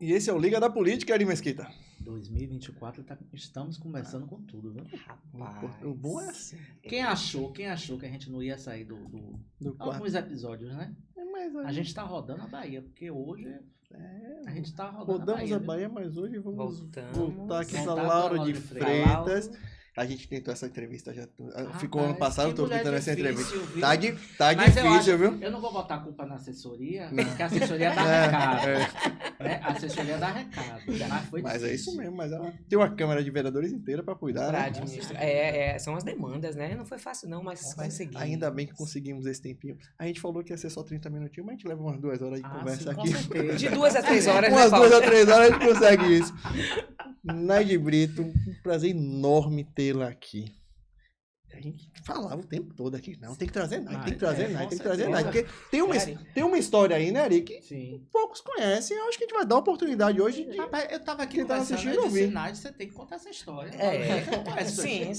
E esse é o Liga da Política, Ari Mesquita. 2024 estamos começando com tudo, viu? Rapaz. O bom é assim. Quem achou que a gente não ia sair do alguns episódios, né? Mas A gente tá rodando a Bahia, porque hoje a gente tá rodando rodamos a a Bahia. Bahia, mas hoje vamos Voltamos. voltar aqui com a Voltar Laura pra de Laura de Freitas. A gente tentou essa entrevista já. Ficou ano passado, tô tentando essa entrevista. Tá Mas difícil, viu? Eu não vou botar a culpa na assessoria, porque a assessoria dá recado. Né? A assessoria dá recado. Mas é isso mesmo, mas ela tem uma Câmara de Vereadores inteira pra cuidar. Pra Né? administrar. São as demandas, né? Não foi fácil não, mas consegui. Ainda bem que conseguimos esse tempinho. A gente falou que ia ser só 30 minutinhos, mas a gente leva umas 2 horas de conversa aqui. De 2 a 3 horas, umas né, 2 a 3 horas a gente consegue isso. Naide Brito, um prazer enorme tê-la aqui. A gente falava o tempo todo aqui. Não, tem que trazer Naide, tem que trazer Naide, tem que trazer Naide. Porque tem uma história aí, né, Ari, que poucos conhecem. Eu acho que a gente vai dar a oportunidade hoje de... Rapaz, eu tava aqui quem tava conversando, assistindo, eu disse, ouvir. Naide, você tem que contar essa história. Sim.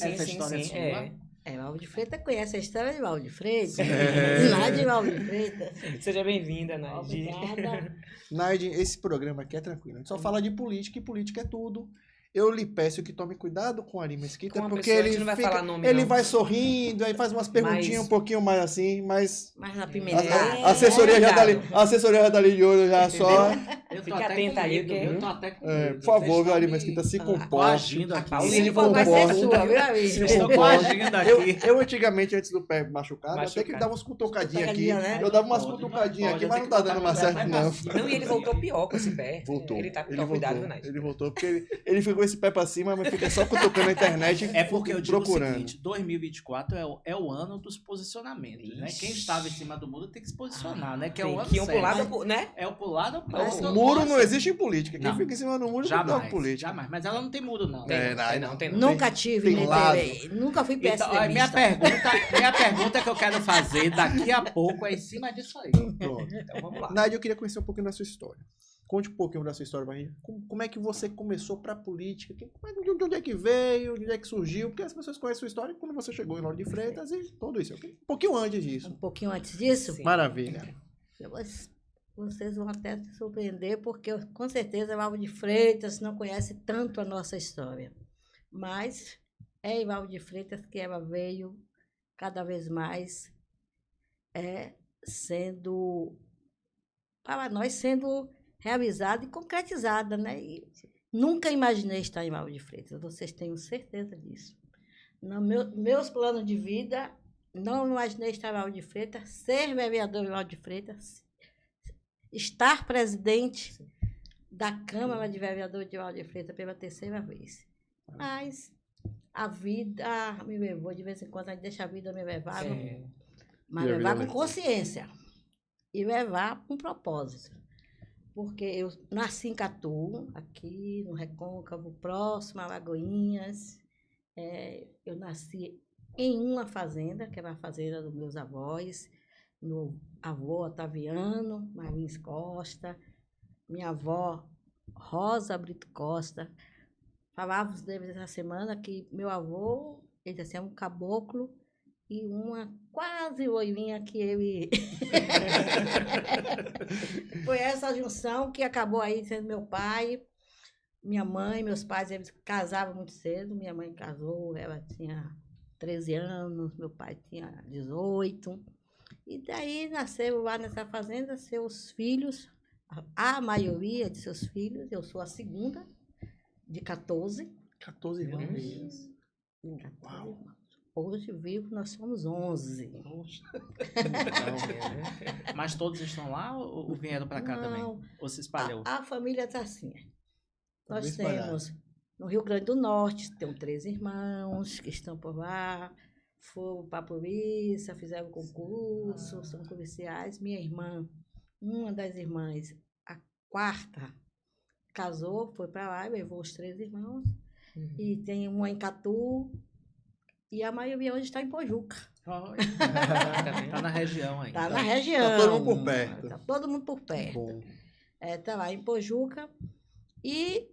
Valdo de Freitas conhece a história de Valdo de Freitas. Naide de Valdo de Freitas. Seja bem-vinda, Naide. Obrigada. Naide, esse programa aqui é tranquilo. A gente só fala de política e política é tudo. Eu lhe peço que tome cuidado com o Ari Mesquita, porque ele não vai falar nome, ele não. vai sorrindo, aí faz umas perguntinhas um pouquinho mais assim, mas Mas na primeira. a assessoria já tá ali, a assessoria já tá ali de olho já só. Fica atenta aí, eu tô até com medo. Por favor, viu, Ari Mesquita, se comporte. Coagindo aqui. Se Vai ser comporte. sua, viu, amigo? Estou coagindo aqui. Eu antigamente, antes do pé machucado, até que dava umas cutucadinhas aqui. Cutucadinha, né? Eu dava umas Pode, cutucadinhas aqui, pode, mas não tá tem que dando botar mais certo, mais não. pra Não, e ele voltou pior com esse pé. Voltou. Ele tá com cuidado, Naide. Ele voltou, porque ele ficou com esse pé pra cima, mas fica só cutucando a internet É porque eu digo procurando. o seguinte, 2024 é o ano dos posicionamentos, né? Quem estava em cima do muro tem que se posicionar, né? Que é o ano Que iam pro certo. lado, né? É o pro lado ou pro O outro. muro não existe em política. Quem Não. fica em cima do muro não toca Jamais, política. jamais. Mas ela não tem muro, não. Tem. Nunca tive, tem nem lado. teve. Nunca fui Então, PSDBista. minha pergunta que eu quero fazer daqui a pouco é em cima disso aí. Pronto. Então vamos lá. Nádia, eu queria conhecer um pouquinho da sua história. Conte um pouquinho da sua história, Bahia. Como é que você começou pra política? De onde é que veio? De onde é que surgiu? Porque as pessoas conhecem a sua história quando você chegou em Lauro de Freitas e tudo isso. Ok? Um pouquinho antes disso. Um pouquinho antes disso, Sim. Maravilha. vocês vão até se surpreender, porque com certeza Valdo de Freitas não conhece tanto a nossa história. Mas é em Valdo de Freitas que ela veio cada vez mais sendo, para nós, sendo realizada e concretizada, né? E nunca imaginei estar em Valdo de Freitas, vocês tenham certeza disso. No meus planos de vida, não imaginei estar em Valdo de Freitas, ser vereador em Valdo de Freitas, estar presidente da Câmara de Vereadores de Valdo de Freitas pela 3ª vez. Mas a vida me levou, de vez em quando a gente deixa a vida me levar, mas E a levar vida com leva. consciência e levar com propósito. Porque eu nasci em Catu, aqui no Recôncavo, próximo a Lagoinhas. Eu nasci em uma fazenda, que era a fazenda dos meus avós. Meu avô, Otaviano Marins Costa. Minha avó, Rosa Brito Costa. Falávamos deles essa semana que meu avô, ele disse assim, é um caboclo e uma quase loirinha que ele... Foi essa junção que acabou aí sendo meu pai, minha mãe, meus pais, eles casavam muito cedo. Minha mãe casou, ela tinha 13 anos, meu pai tinha 18. E daí nasceu lá nessa fazenda seus filhos, a maioria de seus filhos, eu sou a segunda, de 14. 14 irmãos. Uau. Hoje vivo, nós somos 11. Mas todos estão lá ou vieram para cá também? Ou se espalhou? A família está assim. Tá Nós bem espalhado. temos no Rio Grande do Norte, tem 3 irmãos que estão por lá, foram para a polícia, fizeram concurso, são policiais. Minha irmã, uma das irmãs, a 4ª, casou, foi para lá e levou os 3 irmãos. E tem uma em Catu, e a maioria hoje está em Pojuca. Tá na região ainda. Está na região. Tá todo mundo por perto. Está todo mundo por perto. Bom. Está lá em Pojuca. E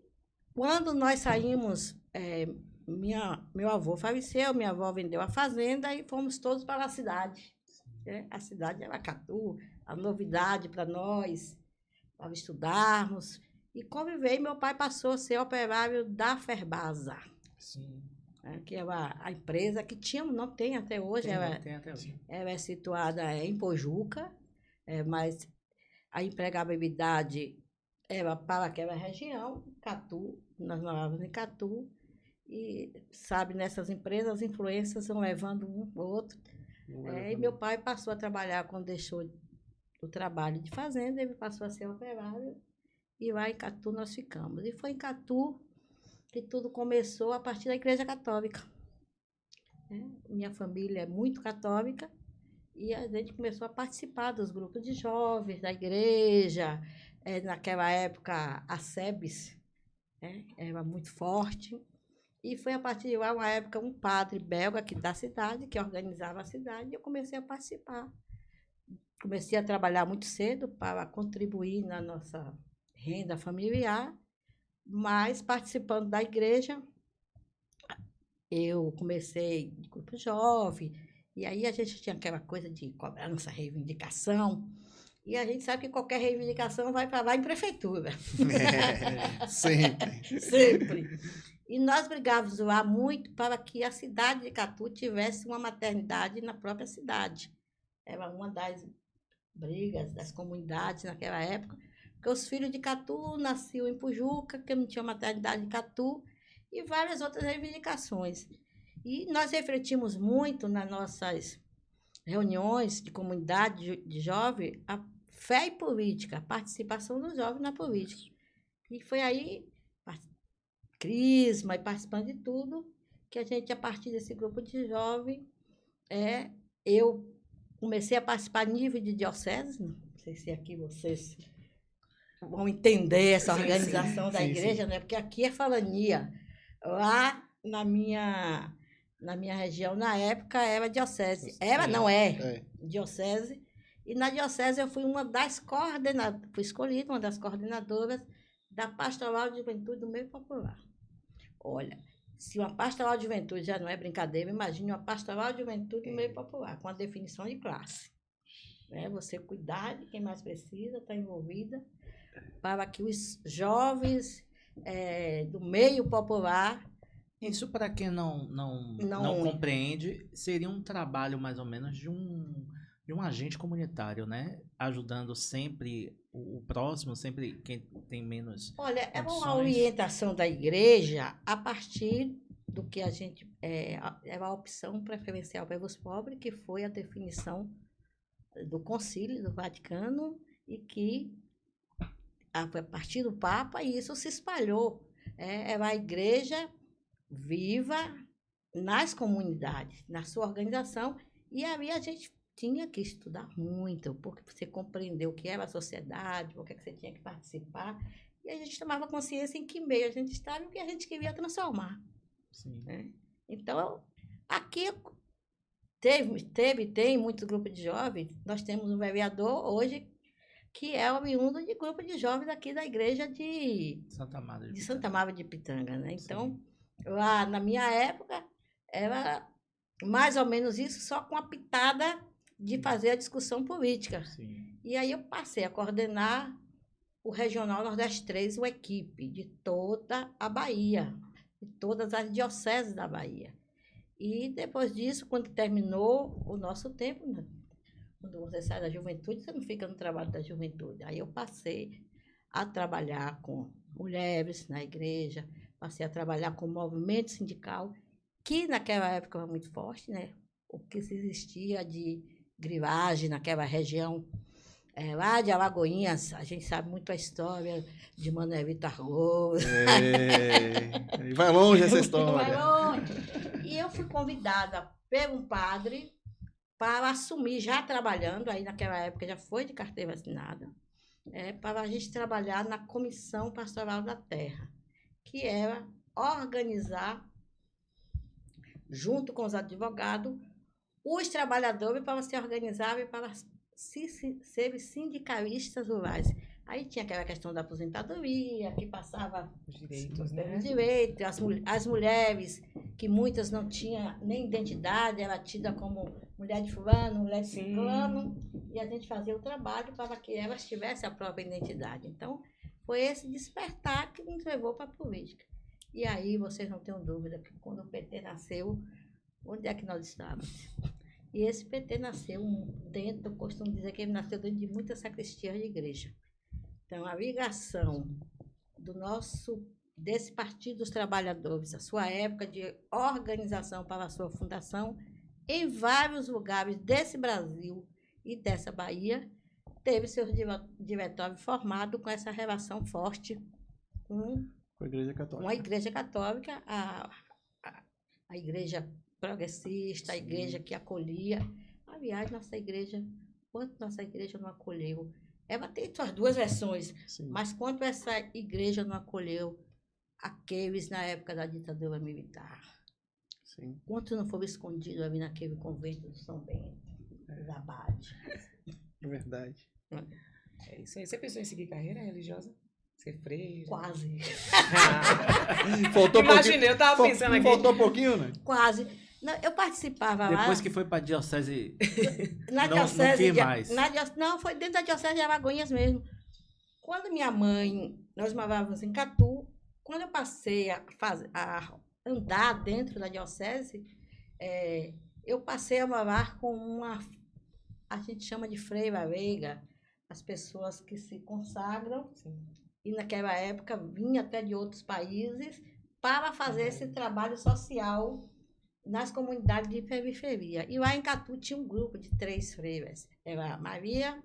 quando nós saímos, meu avô faleceu, minha avó vendeu a fazenda e fomos todos para a cidade. A cidade era Catu, a novidade para nós, para estudarmos. e conviver. E meu pai passou a ser operário da Ferbasa, Sim. que é a empresa que tinha, não tem até hoje, Tem até hoje. ela é situada em Pojuca, mas a empregabilidade era para aquela região, Catu, nós morávamos em Catu, e sabe, nessas empresas as influências vão levando um ao outro. E meu pai passou a trabalhar, quando deixou o trabalho de fazenda, ele passou a ser operário, e lá em Catu nós ficamos. E foi em Catu que tudo começou a partir da Igreja Católica. Minha família é muito católica, e a gente começou a participar dos grupos de jovens, da igreja. Naquela época, a SEBS era muito forte. E foi a partir de lá, uma época, um padre belga aqui da cidade, que organizava a cidade, e eu comecei a participar. Comecei a trabalhar muito cedo para contribuir na nossa renda familiar, mas participando da igreja, eu comecei de grupo jovem, e aí a gente tinha aquela coisa de cobrança, reivindicação, e a gente sabe que qualquer reivindicação vai para lá em prefeitura. Sempre. Sempre. E nós brigávamos lá muito para que a cidade de Catu tivesse uma maternidade na própria cidade. Era uma das brigas das comunidades naquela época, porque os filhos de Catu nasciam em Pujuca, que não tinha maternidade em Catu, e várias outras reivindicações. E nós refletimos muito nas nossas reuniões de comunidade de jovem a fé e política, a participação dos jovens na política. E foi aí, crisma e participando de tudo, que a gente, a partir desse grupo de jovens, eu comecei a participar a nível de diocese, não sei se aqui vocês vão entender essa organização da igreja, né? Porque aqui é falania. Lá na minha região, na época, era diocese. Não é diocese. E na diocese eu fui uma das coordenadoras, fui escolhida uma das coordenadoras da Pastoral de Juventude do Meio Popular. Olha, se uma Pastoral de Juventude já não é brincadeira, imagine uma Pastoral de Juventude do Meio Popular, com a definição de classe. Você cuidar de quem mais precisa, está envolvida, para que os jovens do meio popular... Isso, para quem não compreende, seria um trabalho mais ou menos de um agente comunitário, né? Ajudando sempre o próximo, sempre quem tem menos Olha, é condições. uma orientação da igreja a partir do que a gente... é a opção preferencial para os pobres, que foi a definição do Concílio do Vaticano, e que a partir do Papa, e isso se espalhou. É a igreja viva nas comunidades, na sua organização, e ali a gente tinha que estudar muito, porque você compreendeu o que era a sociedade, o que você tinha que participar, e a gente tomava consciência em que meio a gente estava e o que a gente queria transformar. Sim. Então, aqui tem muitos grupos de jovens. Nós temos um vereador hoje que é oriundo de grupo de jovens aqui da igreja de Santa Marta de Pitanga, né? Então, lá na minha época, era mais ou menos isso, só com a pitada de fazer a discussão política. Sim. E aí eu passei a coordenar o Regional Nordeste 3, uma equipe de toda a Bahia, de todas as dioceses da Bahia. E depois disso, quando terminou o nosso tempo, né? Quando você sai da juventude, você não fica no trabalho da juventude. Aí eu passei a trabalhar com mulheres na igreja, passei a trabalhar com o movimento sindical, que naquela época era muito forte, né? O que existia de grilagem naquela região, lá de Alagoinhas, a gente sabe muito a história de Manuel Vitor Gomes. Vai longe essa história. Vai longe. E eu fui convidada por um padre para assumir, já trabalhando, aí naquela época já foi de carteira assinada, para a gente trabalhar na Comissão Pastoral da Terra, que era organizar, junto com os advogados, os trabalhadores para se organizarem para serem sindicalistas rurais. Aí tinha aquela questão da aposentadoria, que passava os direitos, né? Os direitos, as mulheres, que muitas não tinham nem identidade, era tida como mulher de fulano, mulher de ciclano, e a gente fazia o trabalho para que elas tivessem a própria identidade. Então, Foi esse despertar que nos levou para a política. E aí, vocês não tenham dúvida que quando o PT nasceu, onde é que nós estávamos? E esse PT nasceu dentro, eu costumo dizer que ele nasceu dentro de muitas sacristias de igreja. Então, a ligação desse Partido dos Trabalhadores, a sua época de organização para a sua fundação, em vários lugares desse Brasil e dessa Bahia, teve seu diretório formado com essa relação forte com a Igreja Católica. A Igreja Católica, a Igreja progressista, a igreja que acolhia. Aliás, quanto nossa igreja não acolheu? Ela tem suas duas versões, mas quanto essa igreja não acolheu aqueles na época da ditadura militar? Sim. Quanto não foram escondidos ali naquele convento do São Bento, da Abade? É verdade. É isso aí. Você pensou em seguir carreira religiosa? Ser freira? Quase. Faltou Imaginei, eu tava pensando aqui. Faltou um pouquinho, né? Quase. Não, eu participava lá. Depois que foi para a diocese, na não diocese quis mais. Não, foi dentro da diocese de Alagoinhas mesmo. Quando minha mãe, nós morávamos em Catu, quando eu passei a andar dentro da diocese, eu passei a morar com a gente chama de freira leiga, as pessoas que se consagram, e naquela época vinha até de outros países para fazer esse trabalho social nas comunidades de periferia. E lá em Catu tinha um grupo de 3 freiras. Era a Maria,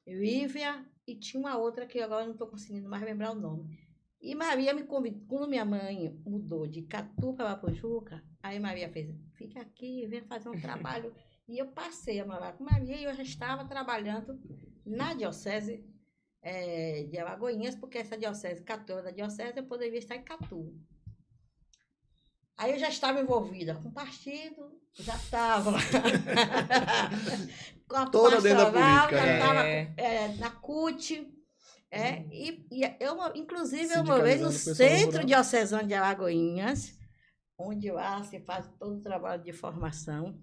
Lívia e tinha uma outra que agora não estou conseguindo mais lembrar o nome. E Maria me convidou, quando minha mãe mudou de Catu para Lapojuca, aí Maria fez, fica aqui, vem fazer um trabalho. E eu passei a morar com Maria e eu já estava trabalhando na diocese de Alagoinhas, porque essa diocese, 14 da diocese, eu poderia estar em Catu. Aí eu já estava envolvida com o partido, já estava com a toda dentro da política, já estava na CUT. Inclusive, eu morei no Centro Diocesano de Alagoinhas, onde lá se faz todo o trabalho de formação.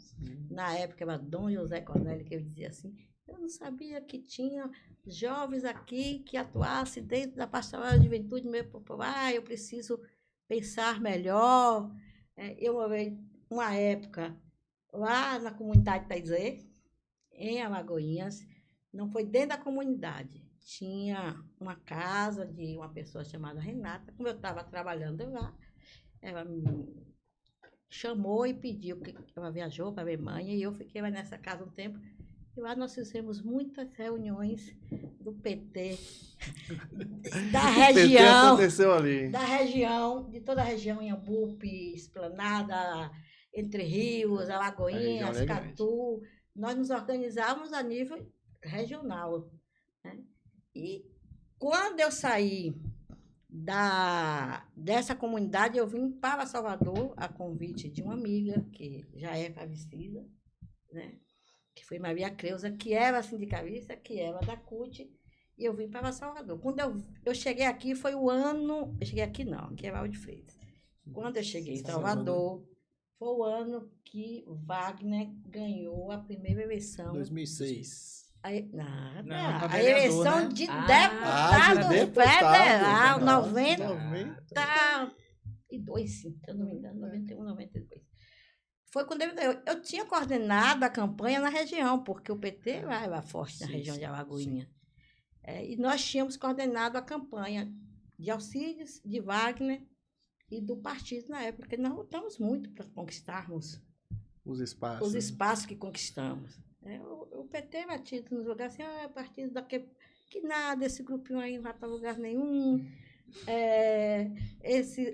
Na época era Dom José Cornélio, que eu dizia assim, eu não sabia que tinha jovens aqui que atuassem dentro da pastoral da juventude meio popular, eu preciso pensar melhor. Eu morei uma época lá na comunidade Taizé, em Alagoinhas, não foi dentro da comunidade, tinha uma casa de uma pessoa chamada Renata, como eu estava trabalhando lá, ela me chamou e pediu, que ela viajou para a Alemanha, e eu fiquei lá nessa casa um tempo, e lá nós fizemos muitas reuniões do PT, da região. PT aconteceu ali. Da região, de toda a região, Inhambupe, Esplanada, Entre Rios, Alagoinhas, Catu. Nós nos organizávamos a nível regional. Né? E quando eu saí dessa comunidade, eu vim para Salvador a convite de uma amiga, que já é falecida, né? Que foi Maria Creuza, que era sindicalista, que era da CUT, e eu vim para Salvador. Quando eu cheguei aqui, foi o ano... Eu cheguei aqui não, aqui é Valde Freitas. Quando eu cheguei em Salvador, foi o ano que Wagner ganhou a primeira eleição. 2006. A eleição, né? De deputado federal, 92, sim, se eu não me engano, 91, 92. Foi quando ele ganhou. Eu tinha coordenado a campanha na região, porque o PT era forte na região de Alagoinha. E nós tínhamos coordenado a campanha de Alcides, de Wagner e do partido na época, porque nós lutamos muito para conquistarmos os espaços que conquistamos. O PT era tido nos lugares assim, partido daquele, que nada, esse grupinho aí não vai para lugar nenhum.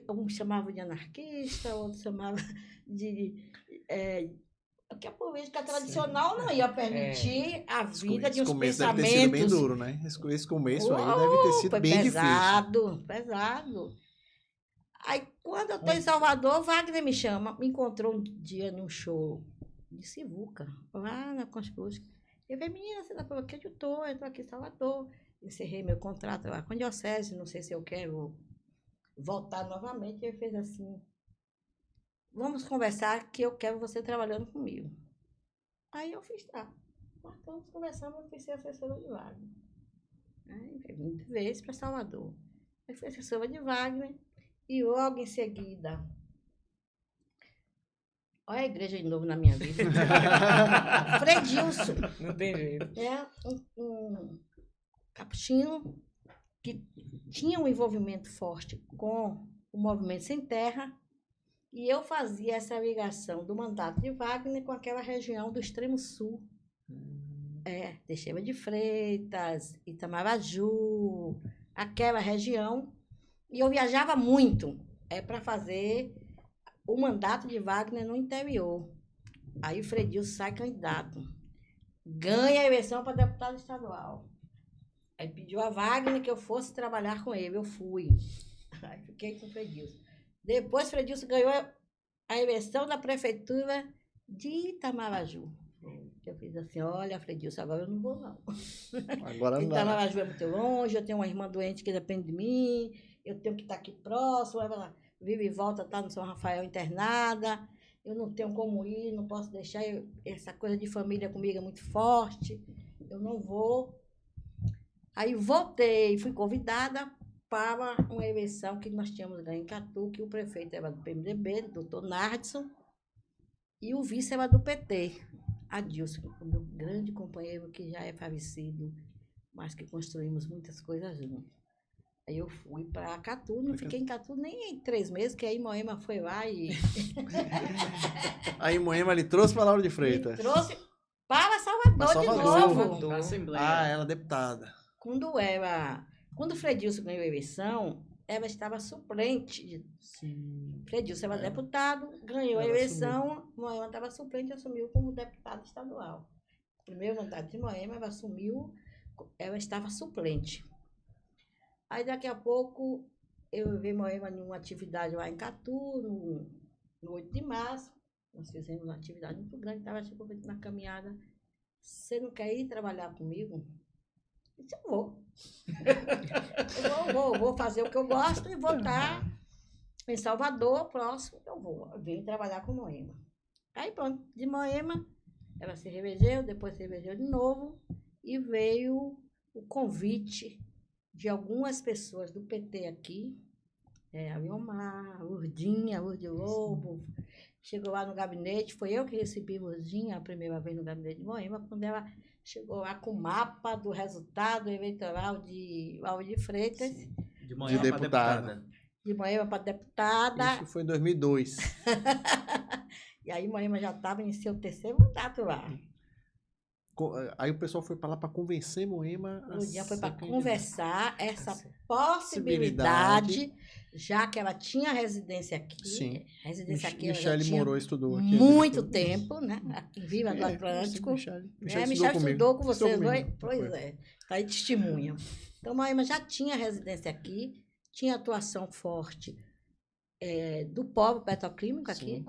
Um chamava de anarquista, outro chamava de... que a política tradicional não ia permitir a vida de uns pensamentos... Deve ter sido bem duro, né? Esse começo aí deve ter sido bem difícil. Pesado. Aí, quando eu estou em Salvador, Wagner me encontrou um dia num show de Sivuca, lá na Constituição. Eu falei, menina, você está por aqui? Eu estou aqui em Salvador. Encerrei meu contrato lá com a diocese, não sei se eu quero voltar novamente. Ele fez assim, vamos conversar que eu quero você trabalhando comigo. Aí eu fiz, tá. Marcamos, conversamos, eu fui ser assessora de Wagner. Aí vim de vez para Salvador. Aí fui assessora de Wagner e logo em seguida... Olha a igreja de novo na minha vida. Fredilson. Não tem jeito. É um capuchino que tinha um envolvimento forte com o Movimento Sem Terra, e eu fazia essa ligação do mandato de Wagner com aquela região do extremo sul. Teixeira de Freitas, Itamaraju, aquela região. E eu viajava muito para fazer o mandato de Wagner no interior. Aí o Fredilson sai candidato. Ganha a eleição para deputado estadual. Aí pediu a Wagner que eu fosse trabalhar com ele. Eu fui. Aí fiquei com o Fredilson. Depois, Fredilson ganhou a eleição da prefeitura de Itamaraju. Eu fiz assim, olha, Fredilson, agora eu não vou, não. Agora não. Itamaraju é muito longe, eu tenho uma irmã doente que depende de mim, eu tenho que estar aqui próximo, ela vive e volta, tá no São Rafael internada, eu não tenho como ir, não posso deixar, essa coisa de família comigo é muito forte, eu não vou. Aí voltei, fui convidada para uma eleição que nós tínhamos ganho em Catu, que o prefeito era do PMDB, do doutor Nardson, e o vice era do PT, Adilson, o meu grande companheiro que já é falecido, mas que construímos muitas coisas juntos. Aí eu fui para Catu, não fiquei em Catu nem 3 meses, que aí Moema foi lá e... Aí Moema lhe trouxe para Lauro de Freitas. Me trouxe para Salvador de novo. Ela é deputada. Quando o Fredilson ganhou a eleição, ela estava suplente. Sim. Fredilson era deputado, ganhou a eleição, Moema estava suplente e assumiu como deputado estadual. O primeiro mandato de Moema, ela estava suplente. Aí daqui a pouco eu vi Moema numa atividade lá em Catu, no 8 de março. Nós fizemos uma atividade muito grande, estava na caminhada. Você não quer ir trabalhar comigo? Eu disse, eu vou. eu vou fazer o que eu gosto e vou estar em Salvador, próximo, eu vou. Eu vim trabalhar com Moema. Aí pronto, de Moema, ela se reelegeu, depois se reelegeu de novo e veio o convite de algumas pessoas do PT aqui, a Liomar, Urdinha, Urdi Lobo, chegou lá no gabinete, foi eu que recebi Urdinha a primeira vez no gabinete de Moema, quando ela chegou lá com o mapa do resultado eleitoral de Lauro de Freitas. Sim. De Moema para deputada. De Moema para deputada. Isso foi em 2002. E aí Moema já estava em seu 3º mandato lá. Aí o pessoal foi para lá para convencer Moema. O dia foi para conversar essa possibilidade, já que ela tinha residência aqui. Sim. Residência aqui. Michele morou, estudou aqui. Muito tempo, né? Aqui em Viva do Atlântico. Michele estudou com vocês, pois é. Está aí testemunha. Então, Moema já tinha residência aqui, tinha atuação forte do polo petroquímico aqui,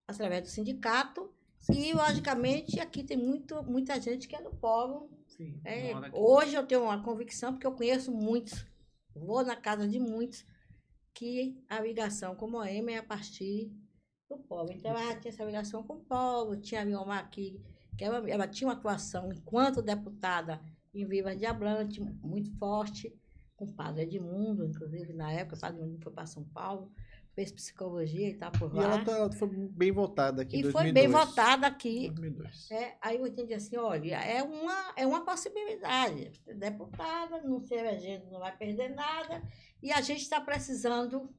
através do sindicato. E, logicamente, aqui tem muita gente que é do polo. Sim, hoje eu tenho uma convicção, porque eu conheço muitos, vou na casa de muitos, que a ligação com Moema é a partir do polo. Então, ela tinha essa ligação com o polo, tinha a Liomar aqui, que ela tinha uma atuação enquanto deputada em Viva de Abrante, muito forte, com o padre Edmundo, inclusive, na época, o padre Edmundo foi para São Paulo, fez psicologia e tá por lá. E ela foi bem votada aqui em 2002. E foi bem votada aqui. 2002. Aí eu entendi assim, olha, é uma possibilidade. Deputada, não se elegendo, não vai perder nada. E a gente está precisando...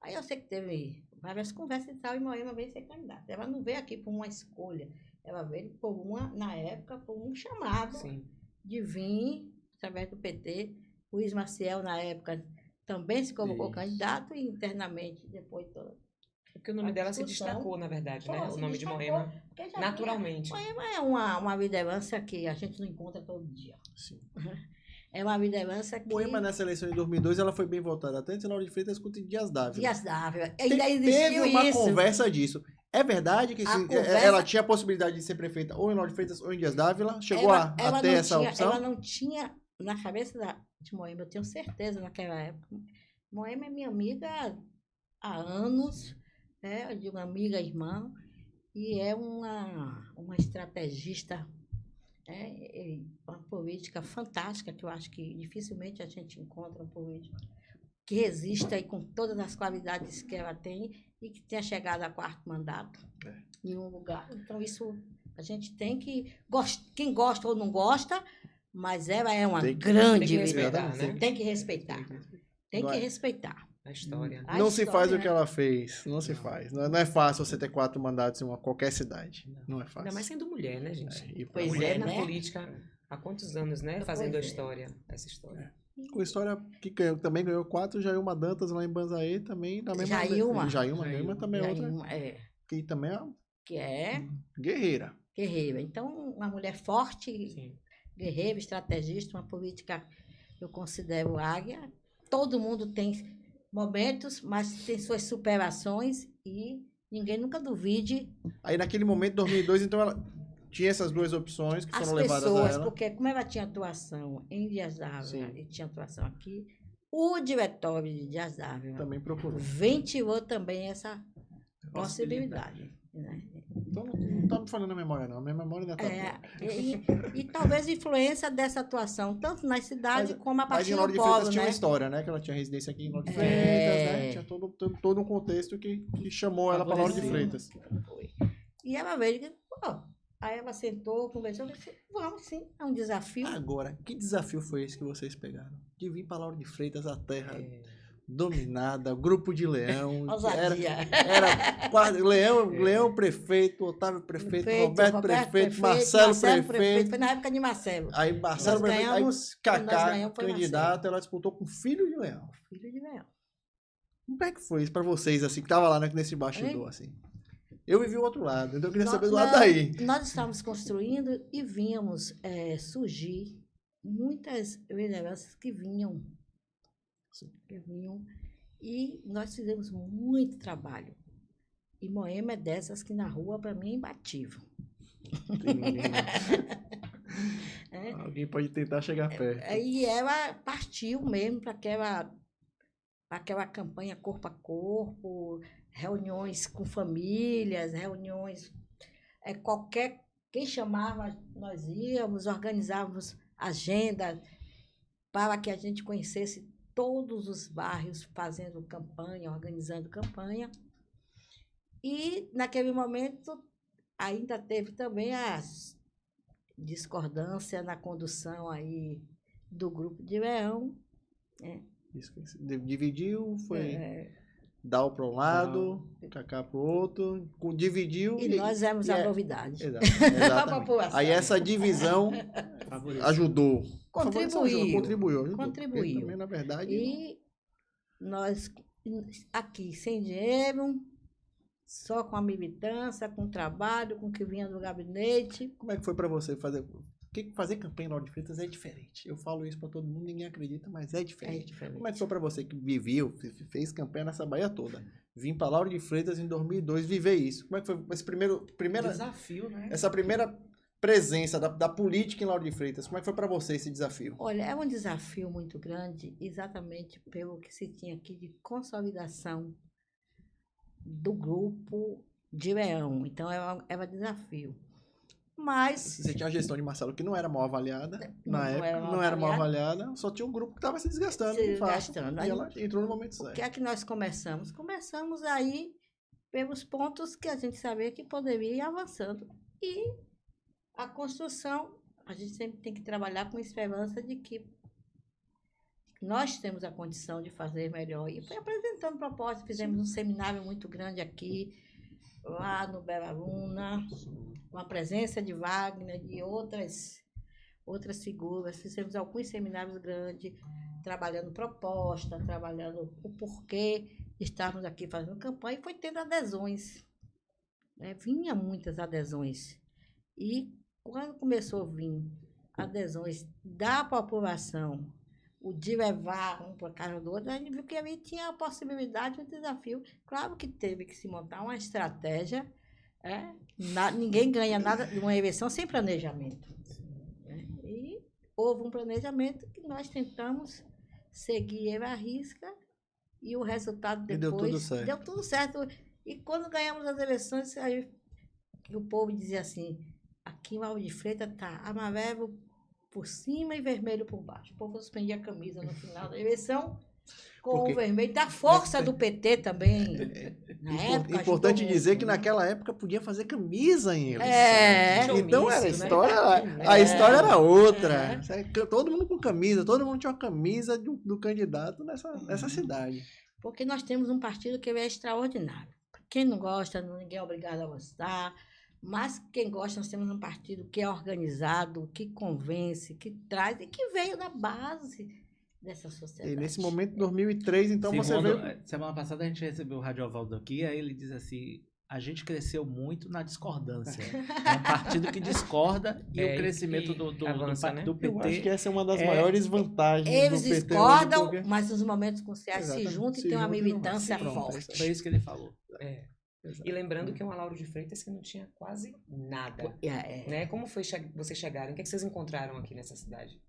Aí eu sei que teve várias conversas e tal, e Moema veio ser candidata. Ela não veio aqui por uma escolha. Ela veio na época, por um chamado de vir, através do PT. O Luiz Maciel, na época... também se colocou candidato e internamente depois toda. Porque o nome dela se destacou, na verdade, né? O nome de Moema, naturalmente. Moema é uma liderança que a gente não encontra todo dia. Sim. É uma liderança que... Moema, nessa eleição de 2002, ela foi bem votada, tanto em Lauro de Freitas quanto em Dias Dávila. Dias Dávila. Teve uma conversa disso. É verdade que ela tinha a possibilidade de ser prefeita ou em Lauro de Freitas ou em Dias Dávila? Chegou a ter essa opção? Ela não tinha... Na cabeça de Moema, eu tenho certeza naquela época. Moema é minha amiga há anos, de uma amiga irmã, e é uma estrategista, uma política fantástica, que eu acho que dificilmente a gente encontra um político que resista aí com todas as qualidades que ela tem e que tenha chegado a 4º mandato em um lugar. Então, isso a gente tem que... Quem gosta ou não gosta, mas ela é uma grande... Tem que respeitar, né? Tem que respeitar. Tem que respeitar. A história. Não se faz o que ela fez. Não se faz. Não é fácil você ter 4 mandatos em qualquer cidade. Não é fácil. Ainda mais sendo mulher, né, gente? E Pois Mulher é, na né? política há quantos anos, né? Fazendo a Pois é. história. Essa história. Com a história que também ganhou 4, Jailma Dantas lá em Banzaê também. Da mesma Jailma também é outra. Que também é Que é guerreira. guerreira. Então, uma mulher forte, Sim. guerreira, estrategista, uma política, eu considero águia. Todo mundo tem momentos, mas tem suas superações e ninguém nunca duvide. Aí naquele momento, 2002, então ela tinha essas 2 opções que As foram levadas a pessoas, ela. porque como ela tinha atuação em Dias Dávila Sim. e tinha atuação aqui, o diretório de Dias Dávila Também procurou. ventilou também essa possibilidade. Né? Então não tá me falando a memória, não. A minha memória ainda tá boa. E talvez influência dessa atuação, tanto na cidade como a Mas partir em Lauro do de Freitas polo, tinha né? uma história, né? Que ela tinha residência aqui em Lauro de Freitas, né? Tinha todo um contexto que chamou ela para Lauro de Freitas. E ela veio e pô, aí ela sentou, conversou, eu disse, vamos sim, é um desafio. Agora, que desafio foi esse que vocês pegaram? De vir para Lauro de Freitas, a terra dominada, grupo de Leão. Ousadia. Era Leão prefeito, Otávio prefeito, Roberto prefeito, Marcelo prefeito. Foi na época de Marcelo. Aí Marcelo Nós prefeito, aí ganhamos, Cacá, nós ganhamos, foi candidato, Marcelo. ela disputou com o filho de Leão. Filho de Leão. Como é que foi isso para vocês, assim, que tava lá nesse bastidor, assim? Eu vivi o outro lado, então eu queria saber do lado daí. Nós estávamos construindo e víamos surgir muitas lideranças que vinham. E nós fizemos muito trabalho. E Moema é dessas que na rua, para mim, é imbatível. Alguém pode tentar chegar perto. Aí ela partiu mesmo para aquela campanha corpo a corpo, reuniões com famílias, reuniões... Quem chamava, nós íamos, organizávamos agenda para que a gente conhecesse todos os bairros fazendo campanha, organizando campanha. E, naquele momento, ainda teve também a discordância na condução aí do grupo de Leão. Isso, dividiu, foi Dal para um lado, Cacá para o outro, dividiu. E nós éramos a novidade. Exatamente. Aí essa divisão ajudou. Contribuiu. Porque também, na verdade... E nós, aqui, sem dinheiro, só com a militância, com o trabalho, com o que vinha do gabinete. Como é que foi para você fazer... Porque fazer campanha em Lauro de Freitas é diferente. Eu falo isso para todo mundo, ninguém acredita, mas é diferente. Como é que foi para você que viveu, fez campanha nessa Bahia toda? Vim para Lauro de Freitas em 2002, viver isso. Como é que foi esse primeiro desafio, né? Essa primeira presença da política em Lauro de Freitas? Como é que foi para você esse desafio? Olha, é um desafio muito grande, exatamente pelo que se tinha aqui de consolidação do grupo de Leão. Então, era desafio. Mas... Você tinha a gestão de Marcelo que não era mal avaliada, na época, não era mal avaliada, só tinha um grupo que estava se desgastando. E ela entrou no momento certo. O que é que nós começamos? Começamos aí pelos pontos que a gente sabia que poderia ir avançando. E a construção, a gente sempre tem que trabalhar com esperança de que nós temos a condição de fazer melhor. E foi apresentando propostas, fizemos um seminário muito grande aqui, lá no Bela Luna, com a presença de Wagner, de outras figuras. Fizemos alguns seminários grandes, trabalhando proposta, trabalhando o porquê de estarmos aqui fazendo campanha, e foi tendo adesões. Vinha muitas adesões. E quando começou a vir adesões da população, o de levar um para casa do outro, a gente viu que ali tinha a possibilidade, um desafio. Claro que teve que se montar uma estratégia. Ninguém ganha nada de uma eleição sem planejamento. E houve um planejamento que nós tentamos seguir ele à risca, e o resultado depois deu tudo certo. E quando ganhamos as eleições, aí o povo dizia assim, aqui em Lauro de Freitas está amarelo por cima e vermelho por baixo. O povo suspendia a camisa no final da eleição com Porque- o vermelho. Da força do PT também. Na época, Importante ajudou dizer muito, que né? naquela época podia fazer camisa em eleição. É. Então era a Showmício, né? história, a É. história era outra. Todo mundo com camisa, todo mundo tinha uma camisa do candidato nessa cidade. Porque nós temos um partido que é extraordinário. Quem não gosta, ninguém é obrigado a gostar. Mas quem gosta, nós temos um partido que é organizado, que convence, que traz e que veio da base dessa sociedade. E nesse momento, 2003, então você veio... Semana passada a gente recebeu o Radiovaldo aqui, aí ele diz assim: a gente cresceu muito na discordância. É um partido que discorda e o crescimento do avança, né? do PT. Eu acho que essa é uma das maiores vantagens Eles do PT. discordam, porque- mas nos momentos com o se Exatamente. juntam e Se tem uma juntam e militância pronto, forte. Foi isso que ele falou. É. E lembrando que é uma Lauro de Freitas que não tinha quase nada. É. Né? Como foi vocês chegarem? O que vocês encontraram aqui nessa cidade?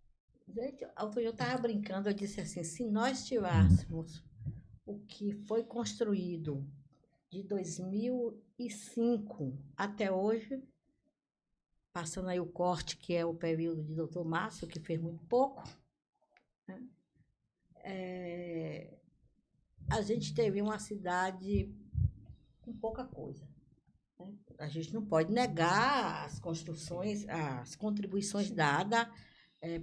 Gente, eu estava brincando, eu disse assim, se nós tivéssemos o que foi construído de 2005 até hoje, passando aí o corte, que é o período de Dr. Márcio, que fez muito pouco, né? A gente teve uma cidade com pouca coisa, né? A gente não pode negar as construções, as contribuições dadas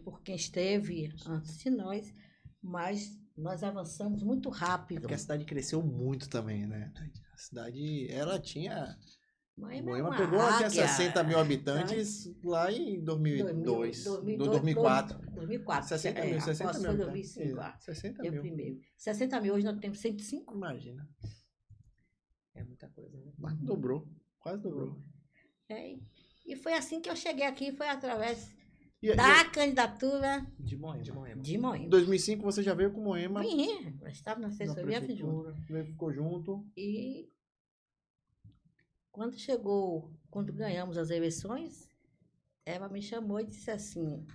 por quem esteve antes de nós, mas nós avançamos muito rápido. Porque a cidade cresceu muito também, né? A cidade, ela tinha... Moema uma pegou aqui a águia. 60 mil habitantes lá em 2002, 2004. 2004. 60 mil, 60 Foi mil. 2005, 60 deu mil. primeiro. 60 mil, hoje nós temos 105. Imagina. É muita coisa, né? Dobrou. Quase dobrou. E foi assim que eu cheguei aqui, foi através E da candidatura De Moema. de em Moema. 2005 você já veio com Moema Vim, eu estava na na assessoria junto. prefeitura, ficou junto. E quando ganhamos as eleições, ela me chamou e disse assim,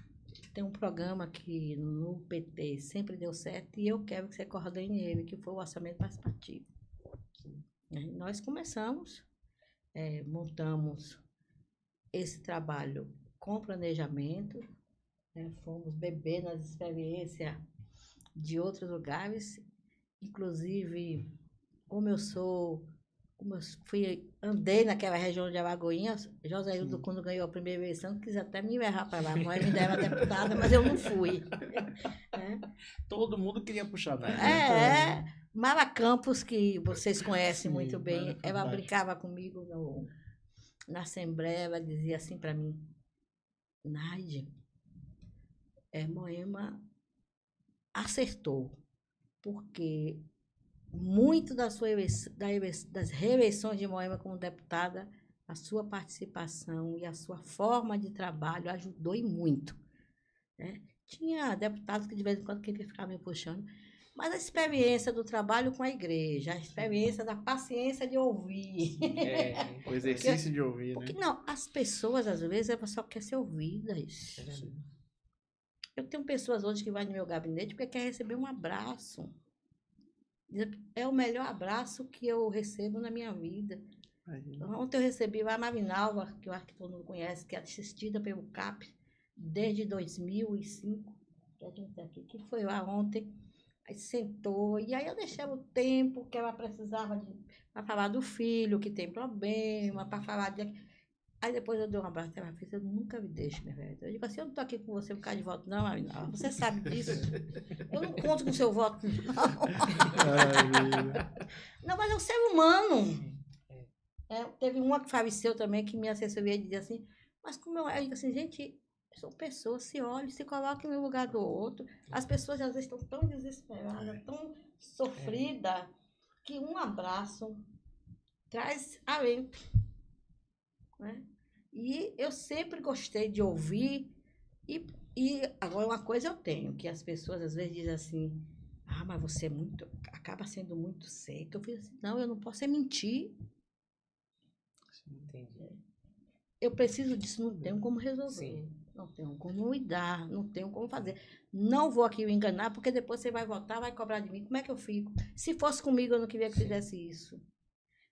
tem um programa que no PT sempre deu certo e eu quero que você coordene ele, que foi o orçamento participativo. Aí nós começamos, montamos esse trabalho com planejamento, fomos beber nas experiências de outros lugares, inclusive, como eu andei naquela região de Alagoinhas, Joséildo, quando ganhou a primeira eleição, quis até me errar para lá. A mãe me dera deputada, mas eu não fui. Todo mundo queria puxar, né? Mara Campos, que vocês conhecem Sim, muito bem, Mara ela Campos. brincava comigo na Assembleia, ela dizia assim para mim, Naide, Moema acertou, porque muito das reeleições de Moema como deputada, a sua participação e a sua forma de trabalho ajudou e muito, né? Tinha deputados que de vez em quando queriam ficar me puxando, mas a experiência do trabalho com a igreja, a experiência da paciência de ouvir. O exercício de ouvir, né? Porque não, as pessoas, às vezes, elas só querem ser ouvidas. Eu tenho pessoas hoje que vão no meu gabinete porque querem receber um abraço. É o melhor abraço que eu recebo na minha vida. Ontem eu recebi a Marinalva, que eu acho que todo mundo conhece, que é assistida pelo CAP desde 2005, que a gente está aqui, que foi lá ontem. Aí sentou, e aí eu deixei o tempo que ela precisava para falar do filho, que tem problema, para falar de... Aí depois eu dei um abraço, ela fez, eu nunca me deixo, minha velha. Eu digo assim, eu não estou aqui com você por causa de voto, não, Marinalva, você sabe disso. Eu não conto com o seu voto, não. Não, mas é um ser humano. Teve uma que faleceu também, que minha assessoria dizia assim, mas como eu digo assim, gente... São pessoas, se olhem, se coloquem no lugar do outro. As pessoas às vezes estão tão desesperadas, tão sofridas, que um abraço traz alento, né? E eu sempre gostei de ouvir. E agora uma coisa eu tenho, que as pessoas às vezes dizem assim, mas você acaba sendo muito seca. Eu fiz assim, não, eu não posso mentir. Entendi. Eu preciso disso, não tenho como resolver. Sim. Não tenho como lidar, não tenho como fazer. Não vou aqui me enganar, porque depois você vai votar, vai cobrar de mim. Como é que eu fico? Se fosse comigo, eu não queria que fizesse isso.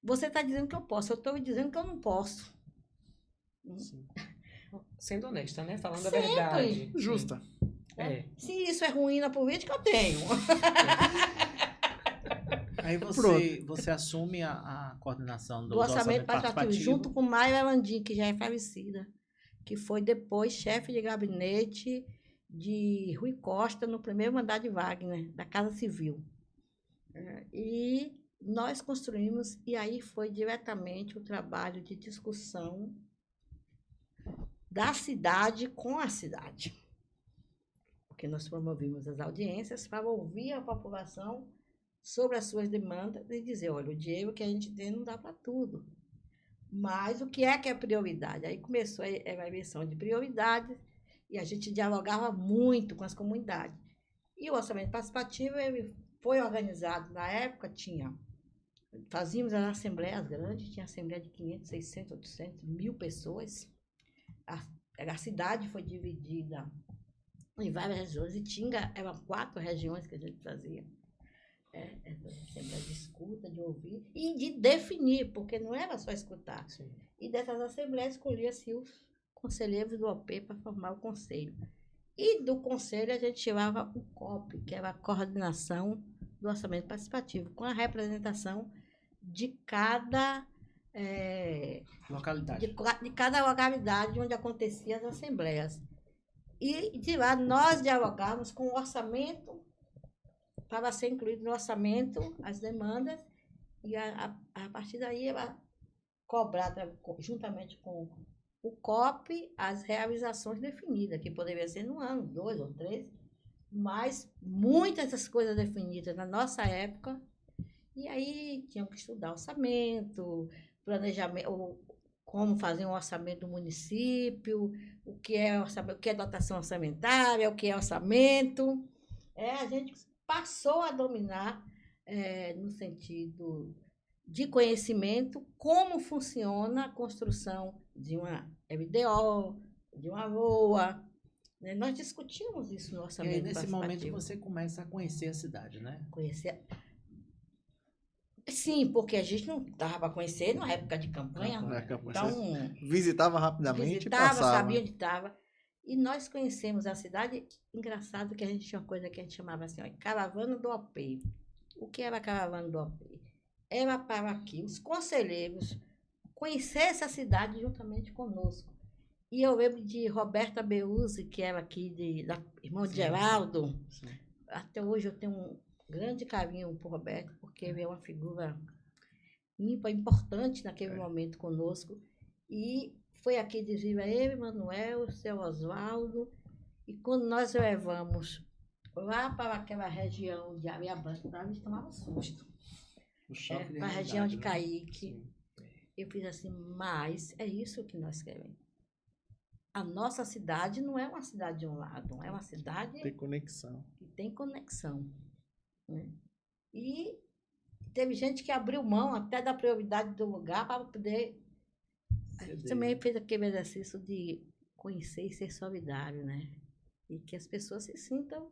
Você está dizendo que eu posso, eu estou dizendo que eu não posso. Sim. Sendo honesta, né? Falando Sempre. a verdade. Justa. É. Se isso é ruim na política, eu tenho. Aí você assume a coordenação Do do orçamento participativo, participativo. junto com Maia Landim, que já é falecida, que foi depois chefe de gabinete de Rui Costa no primeiro mandato de Wagner, da Casa Civil. E nós construímos, e aí foi diretamente o trabalho de discussão da cidade com a cidade. Porque nós promovemos as audiências para ouvir a população sobre as suas demandas e dizer, olha, o dinheiro que a gente tem não dá para tudo. Mas o que é prioridade? Aí começou a eleição de prioridades e a gente dialogava muito com as comunidades. E o orçamento participativo ele foi organizado, na época fazíamos as assembleias grandes, tinha assembleia de 500, 600, 800, 1000 pessoas. A cidade foi dividida em várias regiões, e eram 4 regiões que a gente fazia. Essa assembleia de escuta, de ouvir e de definir, porque não era só escutar. Sim. E dessas assembleias escolhia-se os conselheiros do OP para formar o conselho. E do conselho a gente tirava o COP, que era a coordenação do orçamento participativo, com a representação de cada localidade. De cada localidade onde aconteciam as assembleias. E de lá nós dialogávamos com o orçamento, para ser incluído no orçamento as demandas, e a partir daí ela cobrada juntamente com o COP as realizações definidas, que poderia ser no ano, 2 ou 3, mas muitas das coisas definidas na nossa época, e aí tinham que estudar orçamento, planejamento, como fazer um orçamento do município, o que é orçamento, o que é dotação orçamentária, o que é orçamento. A gente passou a dominar, no sentido de conhecimento, como funciona a construção de uma LDO, de uma LOA. Né? Nós discutimos isso no orçamento. E aí, nesse momento, participativo. você começa a conhecer a cidade, né? Conhecer. Sim, porque a gente não estava para conhecer na época de campanha. Então, visitava rapidamente e passava. Sabia onde estava. E nós conhecemos a cidade. Engraçado que a gente tinha uma coisa que a gente chamava assim, caravana do OP. O que era a caravana do OP? Era para que os conselheiros conhecessem a cidade juntamente conosco. E eu lembro de Roberta Beuzzi, que era aqui, irmão de Geraldo. Sim. Até hoje eu tenho um grande carinho por Roberto, porque ele é uma figura ímpar, importante naquele momento conosco. E foi aqui de Viva ele, Manuel, o seu Oswaldo. E quando nós levamos lá para aquela região de Areia Branca, a gente tomava susto. Para a região de Caíque. Sim. Eu fiz assim, mas é isso que nós queremos. A nossa cidade não é uma cidade de um lado, é uma cidade... Tem conexão. Que tem conexão. Né? E teve gente que abriu mão até da prioridade do lugar para poder... A gente também fez aquele exercício de conhecer e ser solidário, né? E que as pessoas se sintam...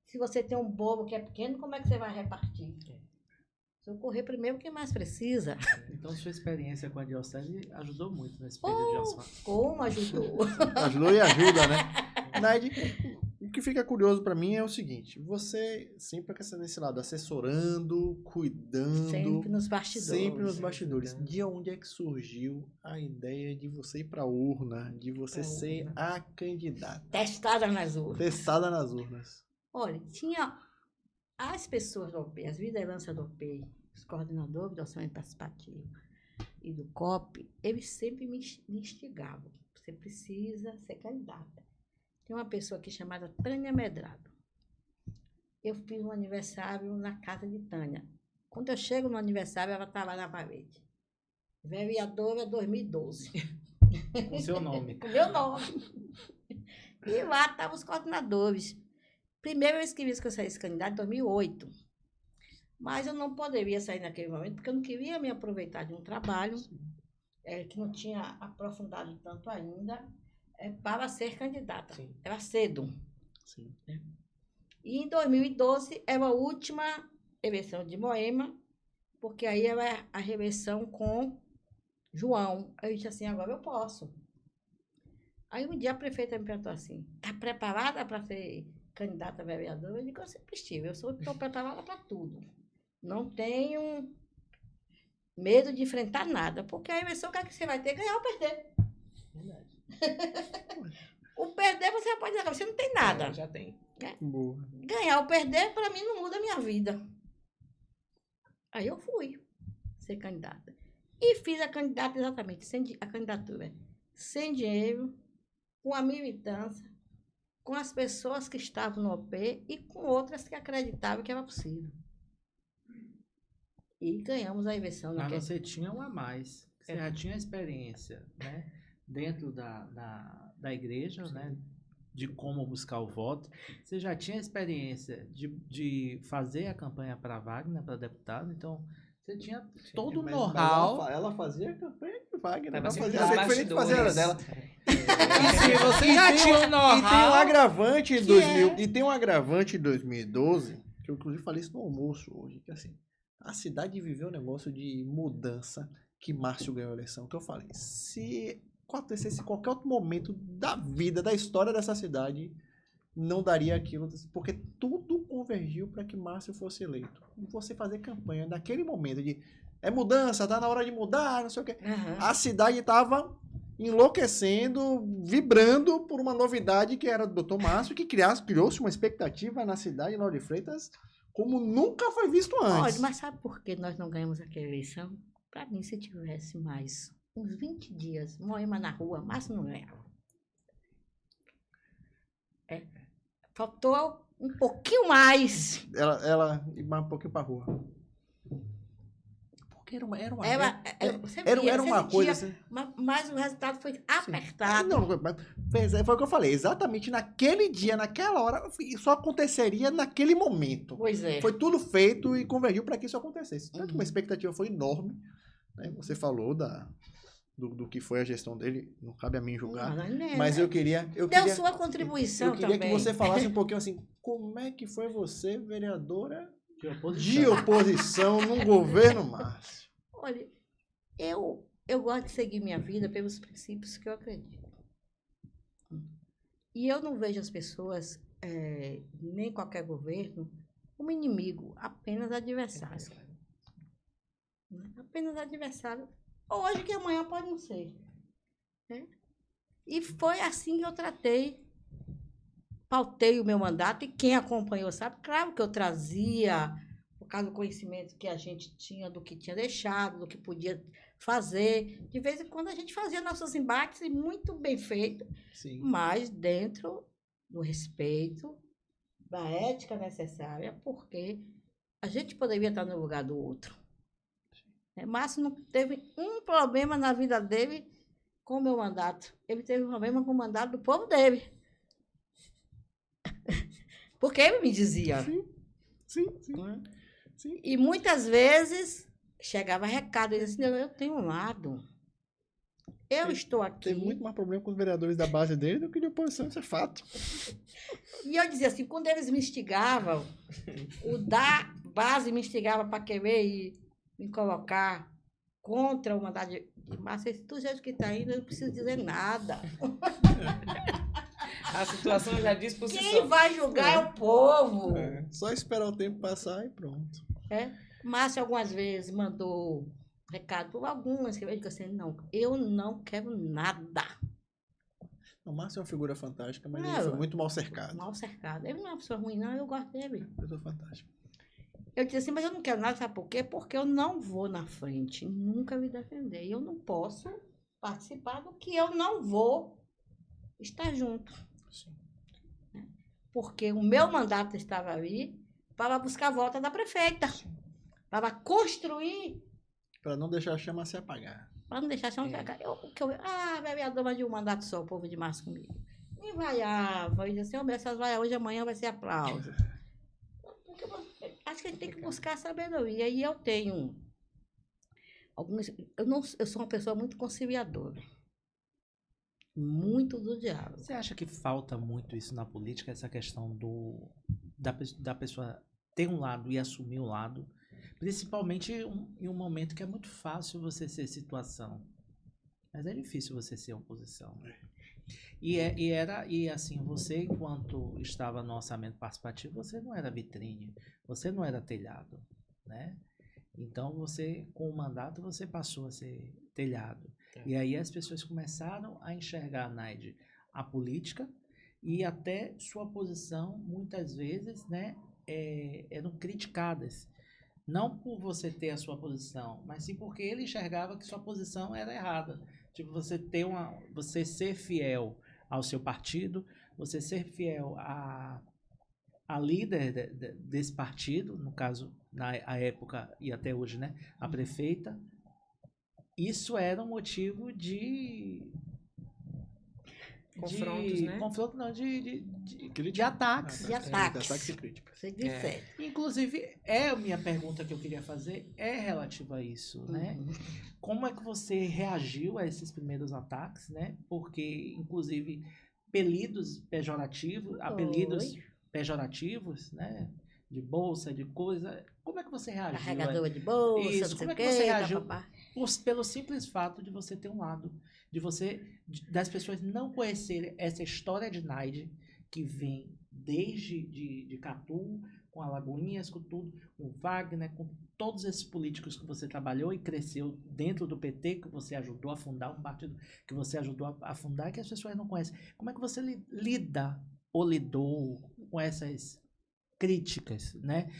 Se você tem um bolo que é pequeno, como é que você vai repartir? Socorrer primeiro quem mais precisa. Então, sua experiência com a diocese ajudou muito nesse período de orçamento. Como ajudou? Ajudou e ajuda, né? Naide, o que fica curioso para mim é o seguinte, você sempre nesse lado, assessorando, cuidando. Sempre nos bastidores. Sempre nos bastidores. De onde é que surgiu a ideia de você ir para a urna, de você ser a candidata? Testada nas urnas. Testada nas urnas. Olha, tinha as pessoas do OP, as lideranças do OP, os coordenadores do orçamento participativo e do COP, eles sempre me instigavam. Você precisa ser candidata. Tem uma pessoa aqui chamada Tânia Medrado. Eu fiz um aniversário na casa de Tânia. Quando eu chego no aniversário, ela estava na parede. Vereadora 2012. Com seu nome. Com meu nome. E lá estavam os coordenadores. Primeiro eu escrevi que eu saísse candidata em 2008. Mas eu não poderia sair naquele momento, porque eu não queria me aproveitar de um trabalho que não tinha aprofundado tanto ainda para ser candidata. Sim. Era cedo. Sim. E em 2012 era a última eleição de Moema, porque aí era a reeleição com João. Aí eu disse assim, agora eu posso. Aí um dia a prefeita me perguntou assim, está preparada para ser candidata a vereadora? Eu digo, eu sempre estive, estou preparada para tudo. Não tenho medo de enfrentar nada, porque a eleição, o que é que você vai ter? Ganhar ou perder. Verdade. O perder você pode dizer, você não tem nada. Já tem. Boa. Ganhar ou perder, para mim, não muda a minha vida. Aí eu fui ser candidata. E fiz a candidata exatamente, a candidatura. Sem dinheiro, com a militância, com as pessoas que estavam no OP e com outras que acreditavam que era possível. E ganhamos a eleição. Mas você tinha um a mais. Você já tinha experiência, né? Dentro da igreja, né? De como buscar o voto. Você já tinha experiência de fazer a campanha para Wagner, para deputado. Então, você tinha todo o know-how. Ela fazia campanha de Wagner. Ela Fazia fazia diferente de fazer a dela. E você já tinha o E tem um know-how. agravante em 2000, e tem um agravante em 2012, que eu inclusive falei isso no almoço hoje, que assim, a cidade viveu um negócio de mudança que Márcio ganhou a eleição, que eu falei, se acontecesse em qualquer outro momento da vida, da história dessa cidade, não daria aquilo, porque tudo convergiu para que Márcio fosse eleito. Você fazer campanha naquele momento de é mudança, tá na hora de mudar, não sei o quê. A cidade estava enlouquecendo, vibrando por uma novidade que era do Dr. Márcio, que criou-se uma expectativa na cidade de Lauro de Freitas como nunca foi visto antes. Olha, mas sabe por que nós não ganhamos aquela eleição? Para mim, se tivesse mais uns 20 dias, Moema na rua, Márcio não ganhava. Faltou um pouquinho mais. Ela ir mais um pouquinho pra rua. Porque era uma coisa assim. Mas o resultado foi apertado. Não, mas foi o que eu falei. Exatamente naquele dia, naquela hora, só aconteceria naquele momento. Pois é. Foi tudo feito e convergiu para que isso acontecesse. Tanto que uma expectativa foi enorme. Né? Você falou do que foi a gestão dele, não cabe a mim julgar. Mas eu queria. Deu sua contribuição também. Eu queria que você falasse um pouquinho assim, como é que foi você, vereadora de oposição num governo Márcio? Olha, eu gosto de seguir minha vida pelos princípios que eu acredito. E eu não vejo as pessoas, nem qualquer governo, como inimigo, apenas adversário. Apenas adversário. Hoje que amanhã pode não ser. Né? E foi assim que eu pautei o meu mandato, e quem acompanhou sabe, claro que eu trazia, por causa do conhecimento que a gente tinha, do que tinha deixado, do que podia fazer. De vez em quando a gente fazia nossos embates, e muito bem feito, sim, mas dentro do respeito, da ética necessária, porque a gente poderia estar no lugar do outro. Márcio não teve um problema na vida dele com o meu mandato. Ele teve um problema com o mandato do povo dele. Porque ele me dizia. Sim. E muitas vezes chegava recado, ele dizia assim, eu tenho um lado. Eu estou aqui. Teve muito mais problema com os vereadores da base dele do que de oposição, isso é fato. E eu dizia assim, quando eles me instigavam, o da base me instigava para querer me colocar contra o mandato de Márcio, do jeito que está indo, eu não preciso dizer nada. A situação já diz por si só. Quem vai julgar é o povo. Só esperar o tempo passar e pronto. Márcio algumas vezes mandou recado por algumas, que eu digo assim, não, eu não quero nada. O Márcio é uma figura fantástica, mas ele foi muito mal cercado. Mal cercado. Ele não é uma pessoa ruim, não, eu gosto dele. Pessoa fantástica. Eu disse assim, mas eu não quero nada, sabe por quê? Porque eu não vou na frente, nunca me defender. Eu não posso participar do que eu não vou estar junto. Sim. Porque o meu mandato estava ali para buscar a volta da prefeita. Sim. Para construir. Para não deixar a chama se apagar. Para não deixar a chama se apagar. Vereador, mas de um mandato só, o povo de Márcio comigo. Me vaiava. E disse assim, essas vaias hoje, amanhã vai ser aplauso. Acho que a gente tem que buscar a sabedoria. E eu tenho alguns. Eu sou uma pessoa muito conciliadora. Muito do diálogo. Você acha que falta muito isso na política, essa questão da pessoa ter um lado e assumir um lado? Principalmente em um momento que é muito fácil você ser situação. Mas é difícil você ser oposição. E assim, você, enquanto estava no orçamento participativo, você não era vitrine, você não era telhado, né? Então, você, com o mandato, você passou a ser telhado. E aí as pessoas começaram a enxergar, Naide, a política e até sua posição, muitas vezes, né, eram criticadas. Não por você ter a sua posição, mas sim porque ele enxergava que sua posição era errada. Tipo, você ser fiel ao seu partido, você ser fiel a líder desse partido, no caso, na época e até hoje, né, a prefeita, isso era um motivo de confrontos, né? Confronto não, de ataques. De ataques. e críticas. Inclusive, a minha pergunta que eu queria fazer é relativa a isso, né? Como é que você reagiu a esses primeiros ataques, né? Porque, inclusive, apelidos pejorativos, né? De bolsa, de coisa. Como é que você reagiu? Carregadora de bolsa, isso, como é que você reagiu pelo simples fato de você ter um lado, das pessoas não conhecerem essa história de Naide, que vem desde de Catu, com Alagoinhas, com tudo, com Wagner, com todos esses políticos que você trabalhou e cresceu dentro do PT, que você ajudou a fundar, um partido que você ajudou a fundar, que as pessoas não conhecem. Como é que você lida ou lidou com essas críticas, né?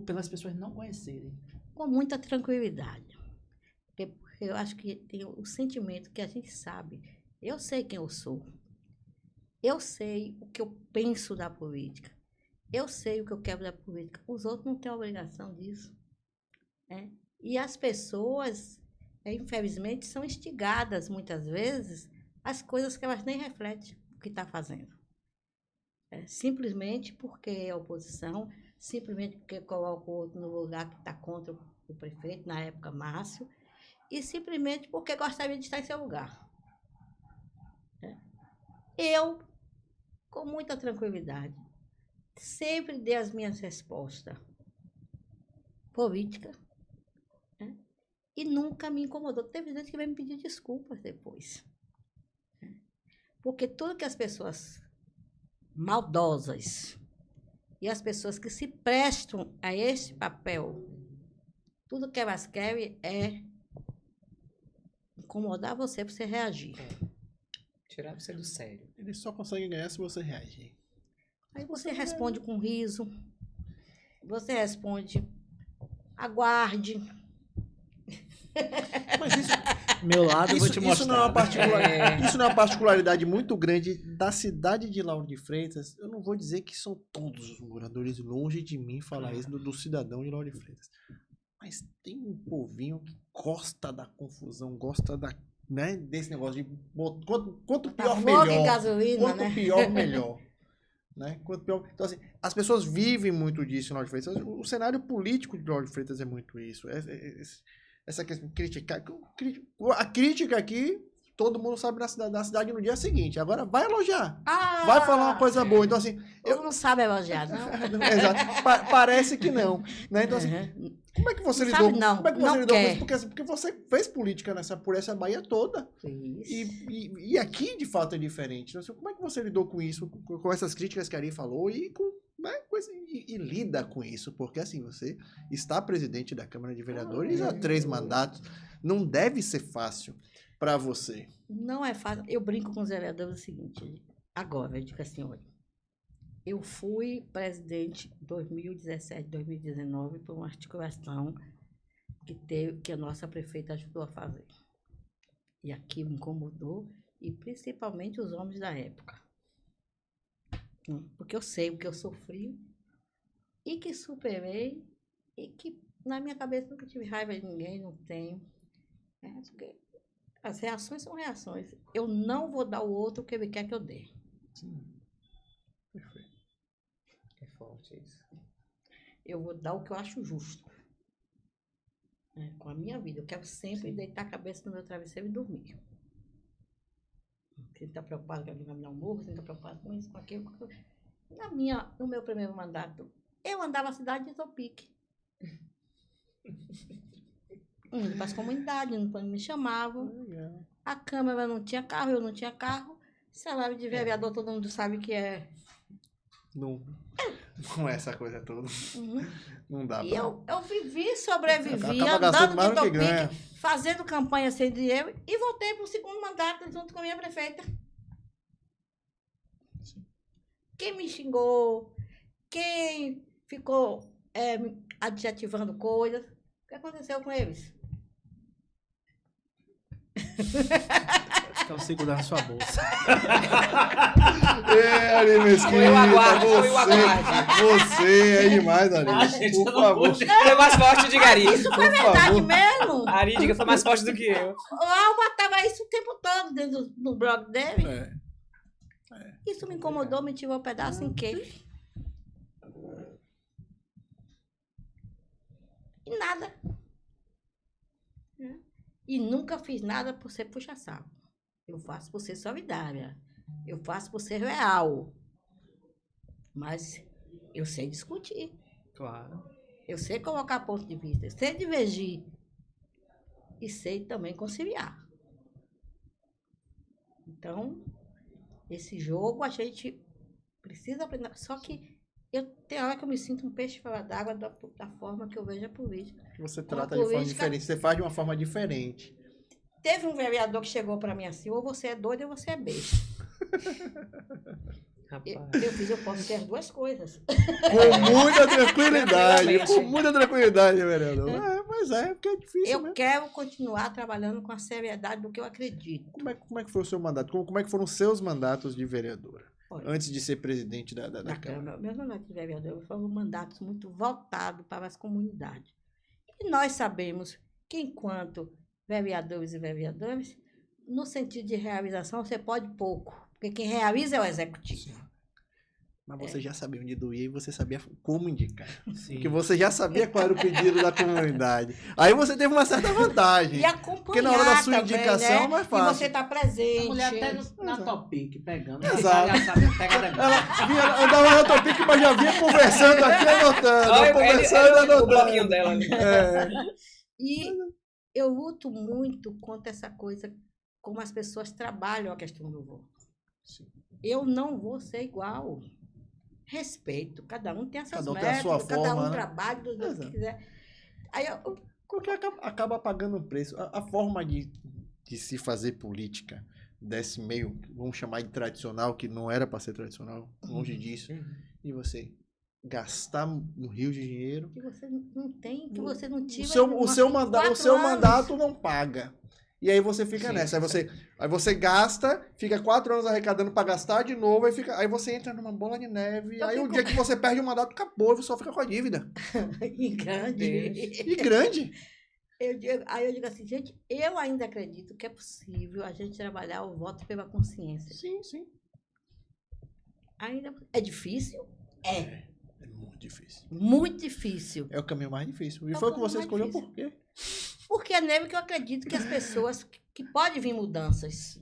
Pelas pessoas não conhecerem? Com muita tranquilidade. Porque eu acho que tem o sentimento que a gente sabe. Eu sei quem eu sou. Eu sei o que eu penso da política. Eu sei o que eu quero da política. Os outros não têm obrigação disso. Né? E as pessoas, infelizmente, são instigadas, muitas vezes, às coisas que elas nem refletem o que está fazendo. Simplesmente porque é oposição, simplesmente porque coloca o outro no lugar que está contra o prefeito, na época Márcio, e simplesmente porque gostaria de estar em seu lugar. Eu, com muita tranquilidade, sempre dei as minhas respostas políticas, né? E nunca me incomodou. Teve gente que veio me pedir desculpas depois. Porque tudo que as pessoas maldosas e as pessoas que se prestam a este papel, tudo que elas querem é incomodar você para você reagir. Tirar você do sério. Eles só conseguem ganhar se você reagir. Aí você responde com riso, você responde, aguarde. Mas isso, Meu lado, eu vou te mostrar. Isso não é uma particularidade muito grande da cidade de Lauro de Freitas. Eu não vou dizer que são todos os moradores, longe de mim falar isso do cidadão de Lauro de Freitas. Mas tem um povinho que gosta da confusão, gosta né, desse negócio de quanto pior, melhor. Gasolina, Quanto né? pior, melhor. Né? Quanto pior. Então, assim, as pessoas vivem muito disso em Lauro de Freitas. O cenário político de Lauro de Freitas é muito isso. Essa questão de criticar. A crítica aqui, todo mundo sabe da cidade no dia seguinte. Agora vai elogiar. Vai falar uma coisa boa. Então, assim. Eu não sabe elogiar, não? Exato. Parece que não. Né? Então, assim, como é que você lidou? Como é que você lidou com isso? Porque você fez política por essa Bahia toda. E aqui, de fato, é diferente. Então, assim, como é que você lidou com isso? Com essas críticas que a Ari falou e e lida com isso, porque assim, você está presidente da Câmara de Vereadores há 3 mandatos, não deve ser fácil para você. Não é fácil. Eu brinco com os vereadores o seguinte, agora, eu digo assim, olha, eu fui presidente em 2017, 2019 por uma articulação que a nossa prefeita ajudou a fazer. E aquilo incomodou, e principalmente os homens da época. Porque eu sei o que eu sofri e que superei e que na minha cabeça nunca tive raiva de ninguém, não tenho. Porque as reações são reações. Eu não vou dar ao outro o que ele quer que eu dê. Sim. Perfeito. É forte isso. Eu vou dar o que eu acho justo. Com a minha vida. Eu quero sempre deitar a cabeça no meu travesseiro e dormir. Quem está preocupado com a minha almoço, quem está preocupado com isso, com aquilo. No meu primeiro mandato, eu andava na cidade de Topique. Indo para as comunidades, indo para onde me chamavam. A Câmara não tinha carro, eu não tinha carro. Salário de vereador, todo mundo sabe que é. Não é essa coisa toda. Não dá E pra... eu vivi, sobrevivi, Acaba gastando andando mais de do que ganha. topique, fazendo campanha sem dinheiro e voltei para o segundo mandato junto com a minha prefeita. Quem me xingou, quem ficou adjetivando coisas, o que aconteceu com eles? Estão segurando sua bolsa. Ari Mesquita, Foi o aguarde, foi o aguarde. você é demais, Ari. Por favor. Foi mais forte de Ari. Isso foi verdade mesmo. Ari, diga, foi mais forte do que eu. O Alba estava isso o tempo todo dentro do blog dele. Isso me incomodou, me tirou um pedaço em quê? E nada. E nunca fiz nada por ser puxa-saco. Eu faço por ser solidária. Eu faço por ser real. Mas eu sei discutir. Claro. Eu sei colocar ponto de vista. Eu sei divergir. E sei também conciliar. Então, esse jogo a gente precisa aprender. Só que tem hora que eu me sinto um peixe fora d'água da forma que eu vejo a política. Você trata de forma diferente. Você faz de uma forma diferente. Teve um vereador que chegou para mim assim, ou você é doido ou você é besta. Eu posso ter as duas coisas. Com muita tranquilidade, vereador. Mas porque é difícil Eu mesmo. quero continuar trabalhando com a seriedade do que eu acredito. Como é que foi o seu mandato? Como é que foram os seus mandatos de vereadora? Olha, antes de ser presidente da Câmara? Meus mandatos de vereador foram mandatos muito voltados para as comunidades. E nós sabemos que enquanto vereadores e vereadoras, no sentido de realização, você pode pouco. Porque quem realiza é o executivo. Mas você já sabia onde doía e você sabia como indicar. Sim. Porque você já sabia qual era o pedido da comunidade. Aí você teve uma certa vantagem. E acompanhar porque na hora da sua também, indicação né? é mais fácil. E você está presente. A mulher até na Topic pegando. Exato. Já sabe, pega Ela andava na Topic, mas já vinha conversando aqui, anotando. Conversando, o bloquinho dela. E eu luto muito contra essa coisa, como as pessoas trabalham a questão do voto. Sim. Eu não vou ser igual. Respeito, cada um tem essas Cada um tem a métodos, sua cada forma, um né? trabalha do jeito que quiser. Aí Porque acaba pagando um preço. A forma de se fazer política desse meio, vamos chamar de tradicional, que não era para ser tradicional, longe disso, e você gastar um rio de dinheiro. que você não tem, que você não tive. O seu mandato não paga. E aí você fica nessa. Aí você gasta, fica 4 anos arrecadando para gastar de novo, aí você entra numa bola de neve. Aí o dia que você perde o mandato, acabou, você só fica com a dívida. E grande. E grande. Aí eu digo assim, gente, eu ainda acredito que é possível a gente trabalhar o voto pela consciência. Sim, sim. Ainda é difícil? É muito difícil. Muito difícil. É o caminho mais difícil. E É o foi o que caminho você mais escolheu difícil. por quê? Porque é nele que eu acredito que as pessoas, que pode vir mudanças.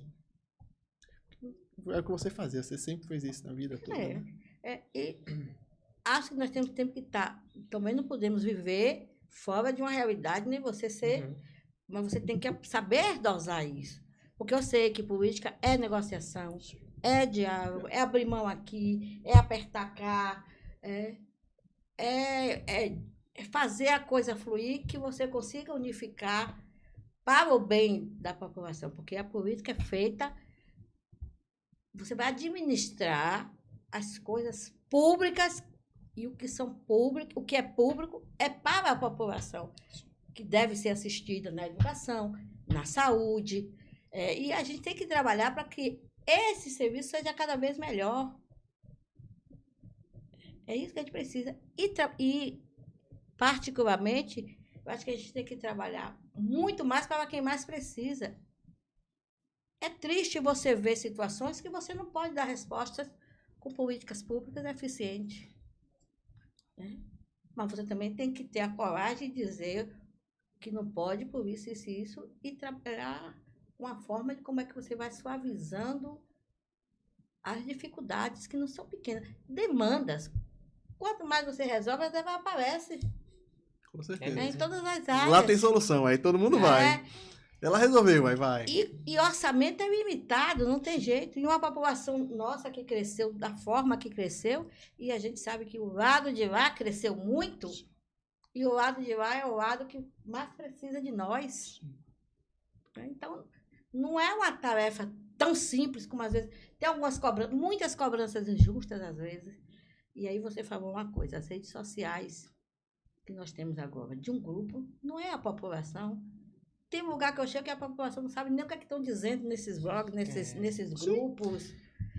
É o que você fazia, você sempre fez isso na vida toda. Né? E acho que nós temos tempo que também não podemos viver fora de uma realidade, nem você ser, mas você tem que saber dosar isso. Porque eu sei que política é negociação, é diálogo, é abrir mão aqui, é apertar cá, é fazer a coisa fluir, que você consiga unificar para o bem da população, porque a política é feita, você vai administrar as coisas públicas e o que são públicos, o que é público é para a população, que deve ser assistida na educação, na saúde, e a gente tem que trabalhar para que esse serviço seja cada vez melhor. É isso que a gente precisa. E particularmente, eu acho que a gente tem que trabalhar muito mais para quem mais precisa. É triste você ver situações que você não pode dar respostas com políticas públicas eficientes. Né? Mas você também tem que ter a coragem de dizer que não pode por isso, e trabalhar uma forma de como é que você vai suavizando as dificuldades que não são pequenas. Demandas. Quanto mais você resolve, as aparecem. Com certeza. Em todas as áreas. Lá tem solução, aí todo mundo vai. Ela resolveu, vai. E orçamento é limitado, não tem jeito. E uma população nossa que cresceu da forma que cresceu, e a gente sabe que o lado de lá cresceu muito, e o lado de lá é o lado que mais precisa de nós. Então, não é uma tarefa tão simples como às vezes. Tem muitas cobranças injustas às vezes. E aí você falou uma coisa, as redes sociais que nós temos agora, de um grupo, não é a população. Tem um lugar que eu chego que a população não sabe nem o que é que estão dizendo nesses blogs, nesses grupos.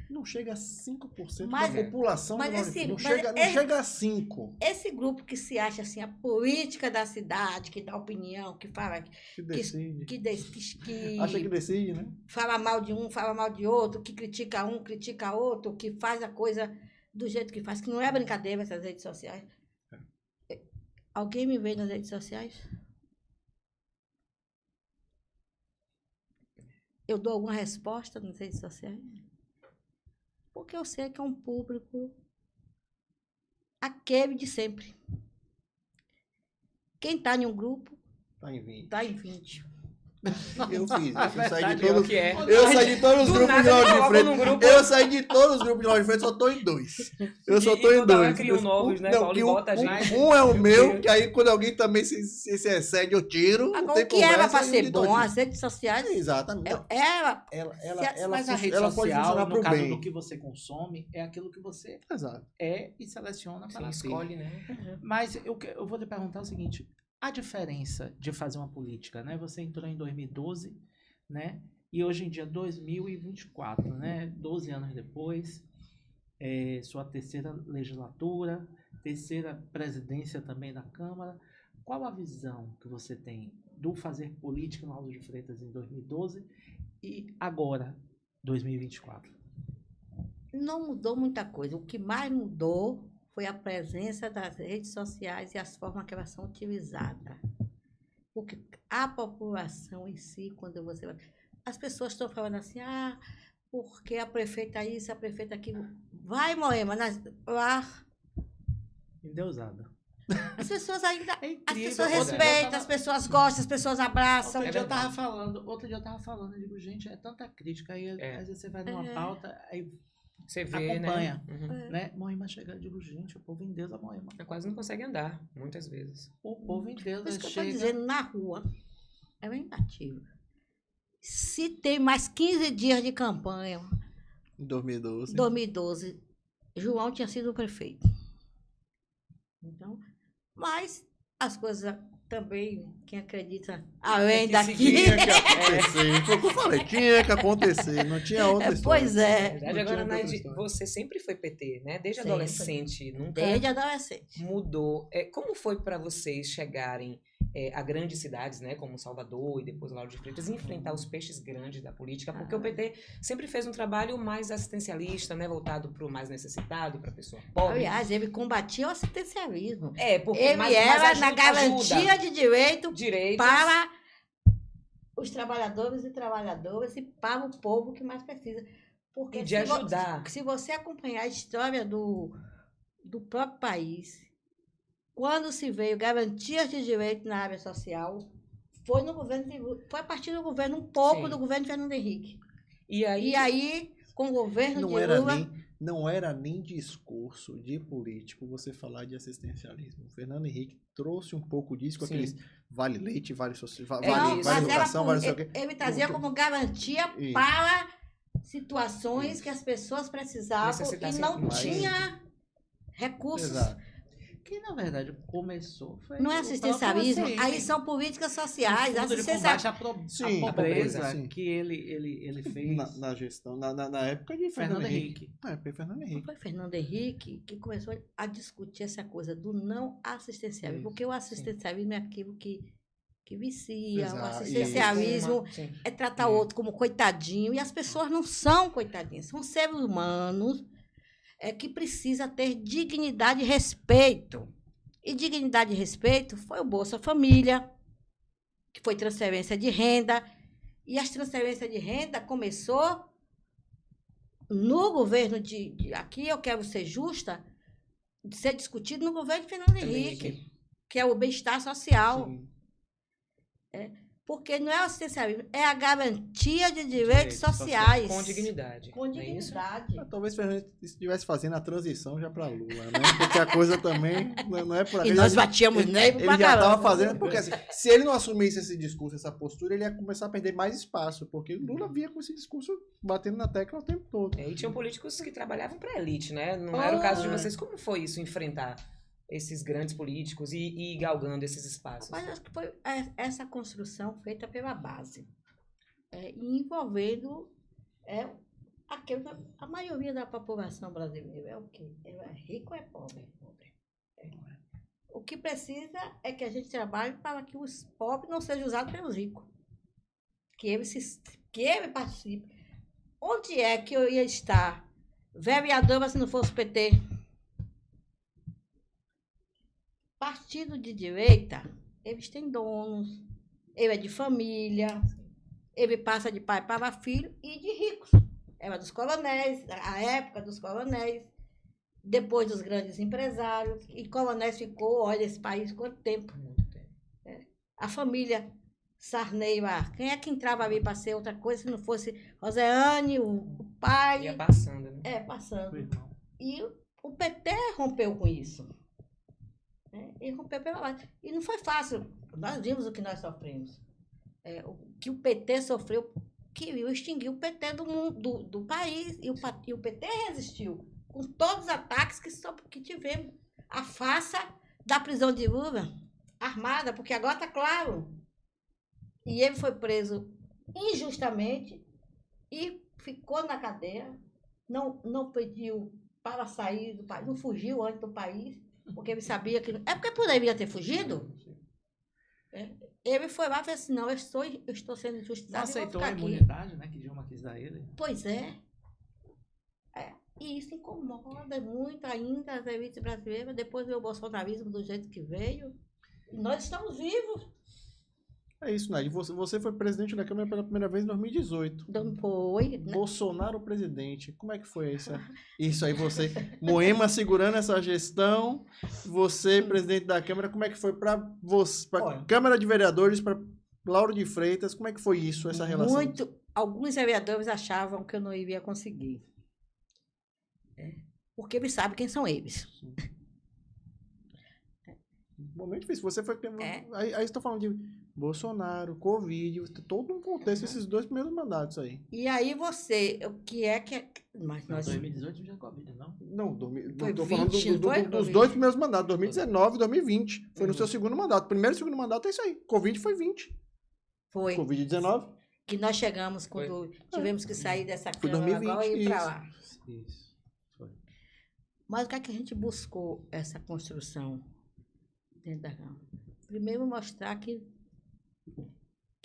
Não chega a 5% Mas- da população. mas do Nordeste. esse- não mas chega a 5%. Esse grupo que se acha assim, a política da cidade, que dá opinião, que fala, Que decide. que Acha que decide, né? fala mal de um, fala mal de outro, que critica um, critica outro, que faz a coisa do jeito que faz, que não é brincadeira essas redes sociais. Alguém me vê nas redes sociais? Eu dou alguma resposta nas redes sociais? Porque eu sei que é um público aquele de sempre. Quem está em um grupo Tá em 20. está em 20. Eu fiz. Eu saí de É o todos. que é. Eu saí de todos os Do grupos nada de Lauro ele de coloca Freitas. num grupo. Eu saí de todos os grupos de Lauro de Freitas, só tô em 2. Eu só E tô em toda hora 2. criam novos, né, Não, Paulo? que E um, bota a gente. um é o meu, que aí quando alguém também se excede, eu tiro. não Agora, tem o que era conversa, para e ser de dois bom, tiro. as redes sociais, Exatamente. Não, ela Mas a rede ela pode social, funcionar no pro caso bem. do que você consome, é aquilo que você Exato. é e seleciona Sim, para ser. escolhe, né? Mas eu vou lhe perguntar o seguinte: a diferença de fazer uma política, né? Você entrou em 2012, né? E hoje em dia, 2024, né? 12 anos depois, sua terceira legislatura, terceira presidência também da Câmara. Qual a visão que você tem do fazer política no Lauro de Freitas em 2012 e agora, 2024? não mudou muita coisa. O que mais mudou foi a presença das redes sociais e as formas que elas são utilizadas. Porque a população em si, quando você vai... As pessoas estão falando assim, porque a prefeita isso, a prefeita aquilo. Vai, Moema, lá. Endeusada. As pessoas ainda... É As incrível. pessoas Outro dia eu respeitam, tava- as pessoas gostam, as pessoas abraçam. Outro dia eu tava falando, eu digo, gente, é tanta crítica, aí às vezes você vai numa pauta, aí Você vê, acompanha, né? Uhum. né? Moema chega, eu digo, gente, o povo em Deus, a Moema. Quase não consegue andar, muitas vezes. O povo em Deus, Por isso que eu estou chega... dizendo, na rua, é imbatível. Se tem mais 15 dias de campanha, Em 2012. 2012, João tinha sido o prefeito. Então, mas as coisas também, quem acredita além que daqui. Tinha que acontecer. Foi o que eu falei. Tinha que acontecer. Não tinha outra história. Pois Na é, verdade, Não agora, tinha outra Naide, história. você sempre foi PT, né? Desde Sempre. adolescente, nunca desde adolescente. mudou. Como foi para vocês chegarem a grandes cidades, né, como Salvador e depois Lauro de Freitas, e enfrentar os peixes grandes da política? Porque o PT sempre fez um trabalho mais assistencialista, né, voltado para o mais necessitado, para a pessoa pobre. Aliás, ele combatia o assistencialismo. Porque Ele mais era ajuda- na garantia de direito direitos. para os trabalhadores e trabalhadoras e para o povo que mais precisa. Porque E de ajudar. Se você acompanhar a história do próprio país, quando se veio garantias de direito na área social, foi a partir do governo, um pouco Sim. do governo Fernando Henrique. E aí, E aí, com o governo de Lula... Não era nem discurso de político você falar de assistencialismo. O Fernando Henrique trouxe um pouco disso com Sim. aqueles vale leite, vale isso. vale mas era educação, vale não sei o quê. ele trazia como garantia Isso. para situações que as pessoas precisavam e Necessitassem não mais. tinha recursos. Exato. Que na verdade começou foi Não é o assistencialismo, próprio aí são políticas sociais. fundo de Assistencial... combate à Sim, à pobreza sim. que ele fez. Na gestão, na época de Fernando Henrique. Na época de Fernando Não Henrique. foi Fernando Henrique que começou a discutir essa coisa do não assistencialismo, Isso, porque o assistencialismo é aquilo que vicia, o Exato, assistencialismo Sim. é tratar o outro como coitadinho, e as pessoas não são coitadinhas, são seres humanos que precisa ter dignidade e respeito. E dignidade e respeito foi o Bolsa Família, que foi transferência de renda, e as transferências de renda começou no governo aqui eu quero ser justa, de ser discutido no governo de Fernando Henrique, que é o bem-estar social. Sim. Porque não é o assistencialismo, é a garantia de direitos sociais. Com dignidade. Com dignidade. Talvez o Fernando estivesse fazendo a transição já para Lula, né? Porque a coisa também não é por aí. E nós batíamos nele Ele já estava fazendo, porque assim, se ele não assumisse esse discurso, essa postura, ele ia começar a perder mais espaço, porque o Lula vinha com esse discurso batendo na tecla o tempo todo. E tinham políticos que trabalhavam para a elite, né? Não era o caso de vocês. Como foi isso, enfrentar esses grandes políticos e galgando esses espaços? Mas acho que foi essa construção feita pela base, envolvendo a maioria da população brasileira é o quê? É rico ou é pobre? O que precisa é que a gente trabalhe para que os pobres não sejam usados pelos ricos. Que ele participe. Onde é que eu ia estar vereadora se não fosse PT? Partido de direita, eles têm donos, ele é de família, ele passa de pai para filho e de ricos. Era dos coronéis, a época dos coronéis, depois dos grandes empresários, e coronéis ficou, olha, esse país quanto tempo. Muito tempo. A família Sarney lá, quem é que entrava ali para ser outra coisa se não fosse Roseane, o pai? Ia passando, né? Passando. E o PT rompeu com isso. Ele rompeu pela base. E não foi fácil. Nós vimos o que nós sofremos. O que o PT sofreu, queriam extinguir o PT do país. E o PT resistiu. Com todos os ataques que tivemos. A farsa da prisão de Lula, armada, porque agora está claro. E ele foi preso injustamente e ficou na cadeia. Não pediu para sair do país, não fugiu antes do país. Porque ele sabia que... É porque poderia ter fugido. Ele foi lá e falou assim, não, eu estou sendo injustiçado. Não aceitou a imunidade, né? Que Dilma quis dar ele. Pois é. E isso incomoda muito ainda as elites brasileiras. Depois veio o bolsonarismo do jeito que veio. Nós estamos vivos. É isso, Naide. Você foi presidente da Câmara pela primeira vez em 2018. Não foi. Bolsonaro presidente. Como é que foi isso aí? Você, Moema segurando essa gestão, você, presidente da Câmara, como é que foi para você, para Câmara de Vereadores, para Lauro de Freitas, como é que foi isso, essa relação? Alguns vereadores achavam que eu não iria conseguir. Porque eles sabem quem são eles. Momento difícil. Você foi... Aí estou falando de Bolsonaro, Covid, todo um contexto, esses 2 primeiros mandatos aí. E aí o que é que... Mas nós... 2018 não tinha Covid, não? Não, estou falando dos 2 primeiros mandatos, 2019 e 2020. Foi no seu segundo mandato. Primeiro e segundo mandato é isso aí. Covid foi 20. Foi. Covid-19. Que nós chegamos quando tivemos que sair dessa Câmara agora e ir para lá. Isso. Foi. Mas o que é que a gente buscou essa construção dentro da Câmara? Primeiro, mostrar que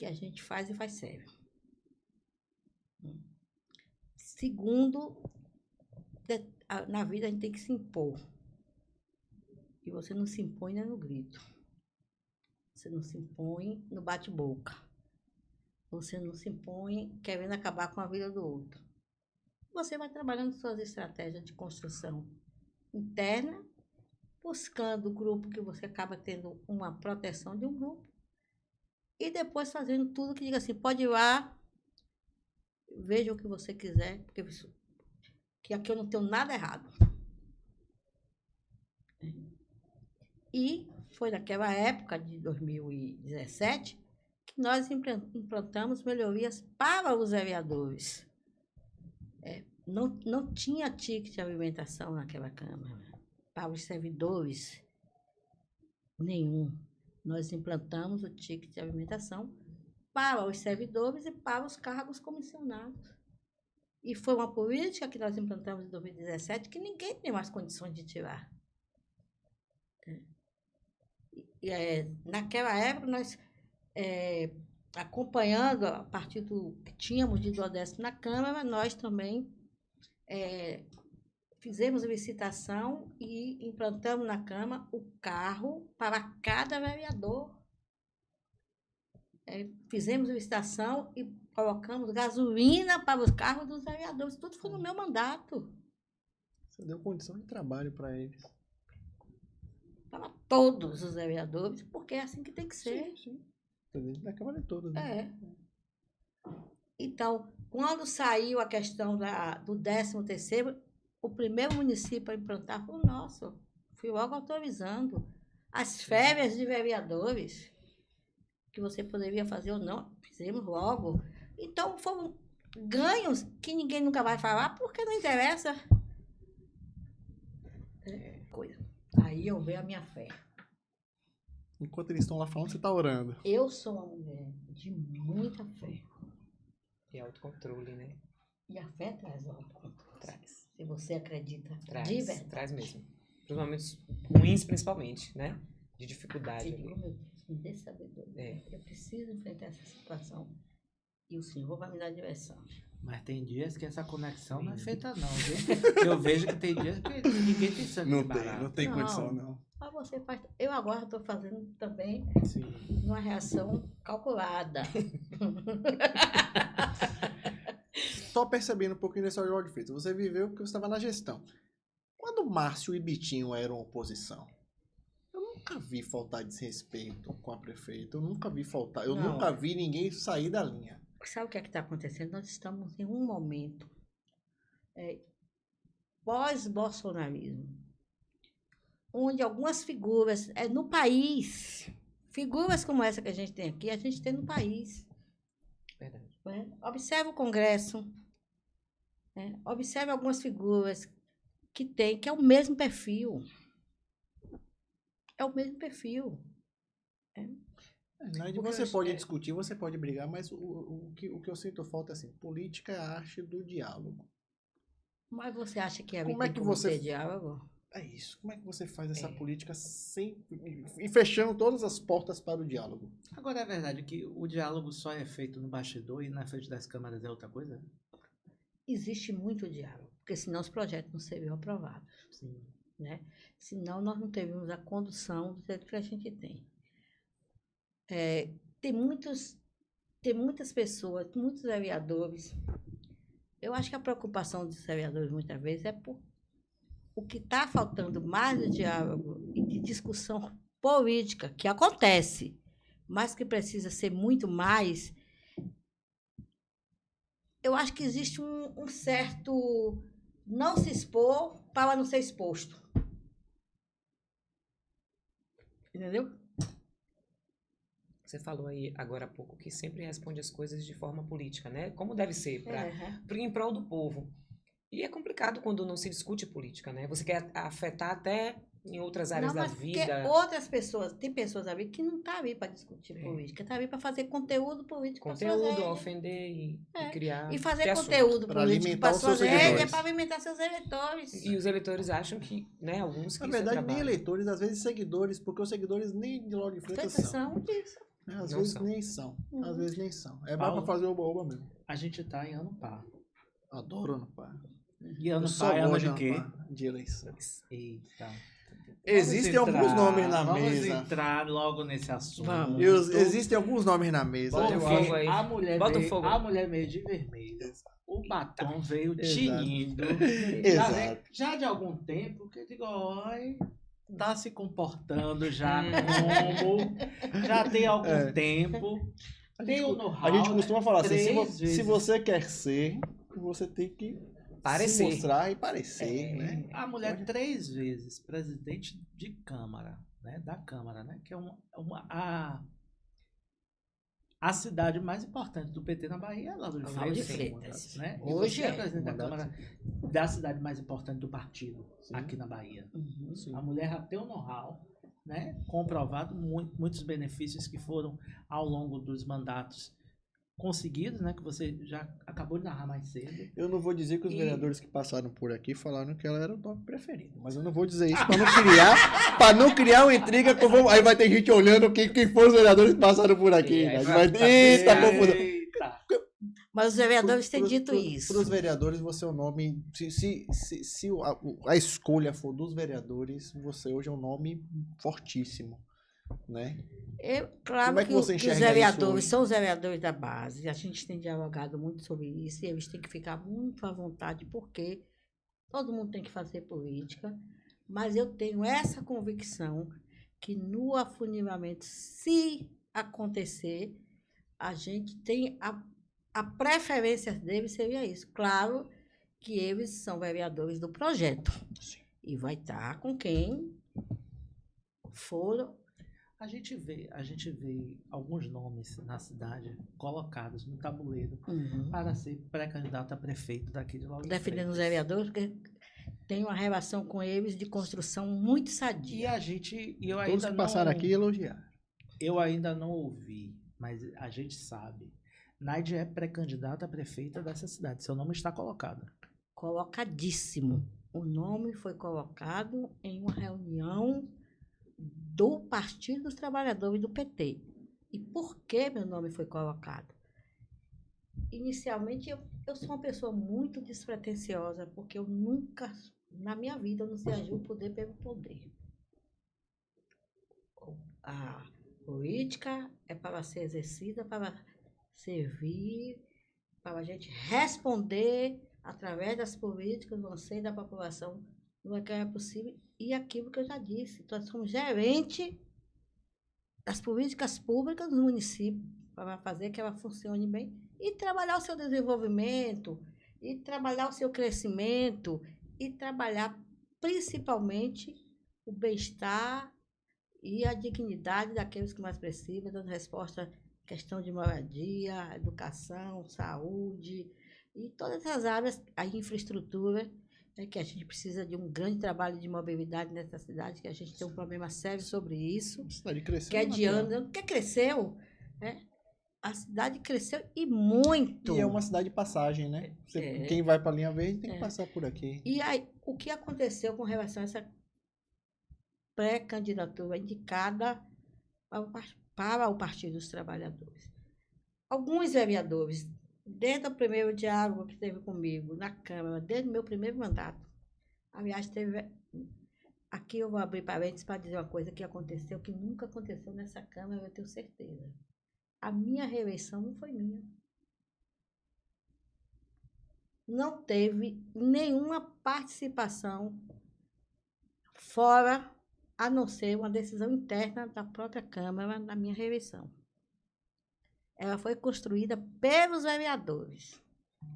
a gente faz e faz sério. Segundo, na vida a gente tem que se impor. E você não se impõe no grito. Você não se impõe no bate-boca. Você não se impõe querendo acabar com a vida do outro. Você vai trabalhando suas estratégias de construção interna, buscando o grupo que você acaba tendo uma proteção de um grupo, e depois fazendo tudo que diga assim, pode ir lá, veja o que você quiser, porque que aqui eu não tenho nada errado. E foi naquela época de 2017 que nós implantamos melhorias para os vereadores. Não tinha ticket de alimentação naquela Câmara. Para os servidores, nenhum. Nós implantamos o ticket de alimentação para os servidores e para os cargos comissionados. E foi uma política que nós implantamos em 2017 que ninguém tem mais condições de tirar. Naquela época, nós, acompanhando, a partir do que tínhamos de duodécimo na Câmara, nós também fizemos licitação e implantamos na Câmara o carro para cada vereador. Fizemos licitação e colocamos gasolina para os carros dos vereadores. Tudo foi no meu mandato. Você deu condição de trabalho para eles. Para todos os vereadores, porque é assim que tem que ser. Sim. Presidente da Câmara de todas, né? Então, quando saiu a questão do 13º, o primeiro município a implantar foi o nosso. Fui logo autorizando. As férias de vereadores, que você poderia fazer ou não, fizemos logo. Então, foram ganhos que ninguém nunca vai falar, porque não interessa. Coisa. Aí eu vejo a minha fé. Enquanto eles estão lá falando, você está orando. Eu sou uma mulher de muita fé. E autocontrole, né? E a fé traz o autocontrole. Traz. Se você acredita Traz, de verdade. traz mesmo. Para os momentos ruins, principalmente, né? De dificuldade. Eu digo, meu Deus, me dê sabedoria. Eu preciso enfrentar essa situação. E o Senhor vai me dar direção. Mas tem dias que essa conexão não é feita não, viu? Eu vejo que tem dias que ninguém tem sangue de barata. Não tem condição, não. Mas você faz... Eu agora estou fazendo também Sim. uma reação calculada. Só percebendo um pouquinho dessa Jorge Freitas. Você viveu porque você estava na gestão. Quando Márcio e Bitinho eram oposição, eu nunca vi faltar desrespeito com a prefeita. Eu nunca vi faltar. Eu nunca vi ninguém sair da linha. Sabe o que é que está acontecendo? Nós estamos em um momento pós-bolsonarismo, onde algumas figuras no país, figuras como essa que a gente tem aqui, a gente tem no país. Verdade. Observe o Congresso, observe algumas figuras que é o mesmo perfil. É o mesmo perfil. Você pode discutir, você pode brigar, mas o que eu sinto falta é assim, política é a arte do diálogo. Mas você acha que como é que você ter diálogo? É isso. Como é que você faz essa política e fechando todas as portas para o diálogo? Agora é verdade que o diálogo só é feito no bastidor e na frente das câmaras é outra coisa? Existe muito diálogo, porque senão os projetos não seriam aprovados. Sim. Né? Senão nós não teríamos a condução do jeito que a gente tem. Tem muitas pessoas, muitos vereadores. Eu acho que a preocupação dos vereadores muitas vezes é por o que está faltando mais de diálogo e de discussão política, que acontece, mas que precisa ser muito mais. Eu acho que existe um certo não se expor para não ser exposto. Entendeu? Você falou aí agora há pouco que sempre responde as coisas de forma política, né? Como deve ser, em prol do povo. E é complicado quando não se discute política, né? Você quer afetar até em outras áreas da vida. Outras pessoas, tem pessoas ali que não estão ali para discutir política, estão ali para fazer conteúdo político. Conteúdo, ofender e criar. E fazer conteúdo político para suas redes para alimentar seus eleitores. E os eleitores acham que, né, alguns que na verdade, nem eleitores, às vezes seguidores, porque os seguidores nem de Jorge Freitas são. Disso. Às vezes nem são. Às vezes nem são. É mais para fazer oba-oba mesmo. A gente tá em ano par. Adoro ano par. E ano par é ano de quê? De eleições. Eita. Existem alguns nomes na mesa. Vamos entrar logo nesse assunto. Existem alguns nomes na mesa. Bota o fogo aí. Bota o fogo. A mulher veio de vermelho. O batom veio tinindo. Já de algum tempo, que eu digo, oi, tá se comportando já como. Já tem algum tempo. Tem o know-how. A gente costuma falar assim, se você quer ser, você tem que se mostrar e parecer, né? A mulher 3 vezes presidente de Câmara, né? Da Câmara, né? Que é a cidade mais importante do PT na Bahia é Lauro de Freitas, né? Hoje é presidente da Câmara da cidade mais importante do partido aqui na Bahia. A mulher já tem o know-how, né? Comprovado muitos benefícios que foram ao longo dos mandatos conseguidos, né? Que você já acabou de narrar mais cedo. Eu não vou dizer que os vereadores que passaram por aqui falaram que ela era o nome preferido, mas eu não vou dizer isso para não criar uma intriga. Aí vai ter gente olhando quem foram os vereadores que passaram por aqui. Tá confusão. Mas os vereadores têm dito isso. Para os vereadores, você é o nome. Se a escolha for dos vereadores, você hoje é um nome fortíssimo, né? Claro que os vereadores são os vereadores da base. A gente tem dialogado muito sobre isso e eles têm que ficar muito à vontade, porque todo mundo tem que fazer política, mas eu tenho essa convicção que no afunilamento, se acontecer, a gente tem a preferência deles seria isso. Claro que eles são vereadores do projeto. Sim. E vai estar com quem for. A gente vê alguns nomes na cidade colocados no tabuleiro para ser pré-candidato a prefeito daqui de Lauro de Defendendo os Freitas. vereadores, porque tem uma relação com eles de construção muito sadia. E eu ainda Todos que passaram aqui elogiaram. Eu ainda não ouvi, mas a gente sabe. Nádia é pré-candidata a prefeita dessa cidade. Seu nome está colocado. Colocadíssimo. O nome foi colocado em uma reunião do Partido dos Trabalhadores do PT. E por que meu nome foi colocado? Inicialmente, eu sou uma pessoa muito despretensiosa, porque eu nunca, na minha vida, eu não sei agir o poder pelo poder. A política é para ser exercida, para servir, para a gente responder através das políticas, do anseio da população, no que é possível. E aquilo que eu já disse, nós somos gerente das políticas públicas do município, para fazer que ela funcione bem e trabalhar o seu desenvolvimento, e trabalhar o seu crescimento, e trabalhar principalmente o bem-estar e a dignidade daqueles que mais precisam, dando resposta à questão de moradia, educação, saúde, e todas as áreas, a infraestrutura, que a gente precisa de um grande trabalho de mobilidade nessa cidade, que a gente tem um problema sério sobre isso. A cidade cresceu. Que é de anos, que cresceu, né? A cidade cresceu e muito. E é uma cidade de passagem, né? Quem vai para a linha verde tem que passar por aqui. E aí, o que aconteceu com relação a essa pré-candidatura indicada para o Partido dos Trabalhadores? Alguns vereadores, desde o primeiro diálogo que teve comigo na Câmara, desde o meu primeiro mandato, aliás, teve... Aqui eu vou abrir parênteses para dizer uma coisa que aconteceu, que nunca aconteceu nessa Câmara, eu tenho certeza. A minha reeleição não foi minha. Não teve nenhuma participação fora, a não ser uma decisão interna da própria Câmara na minha reeleição. Ela foi construída pelos vereadores.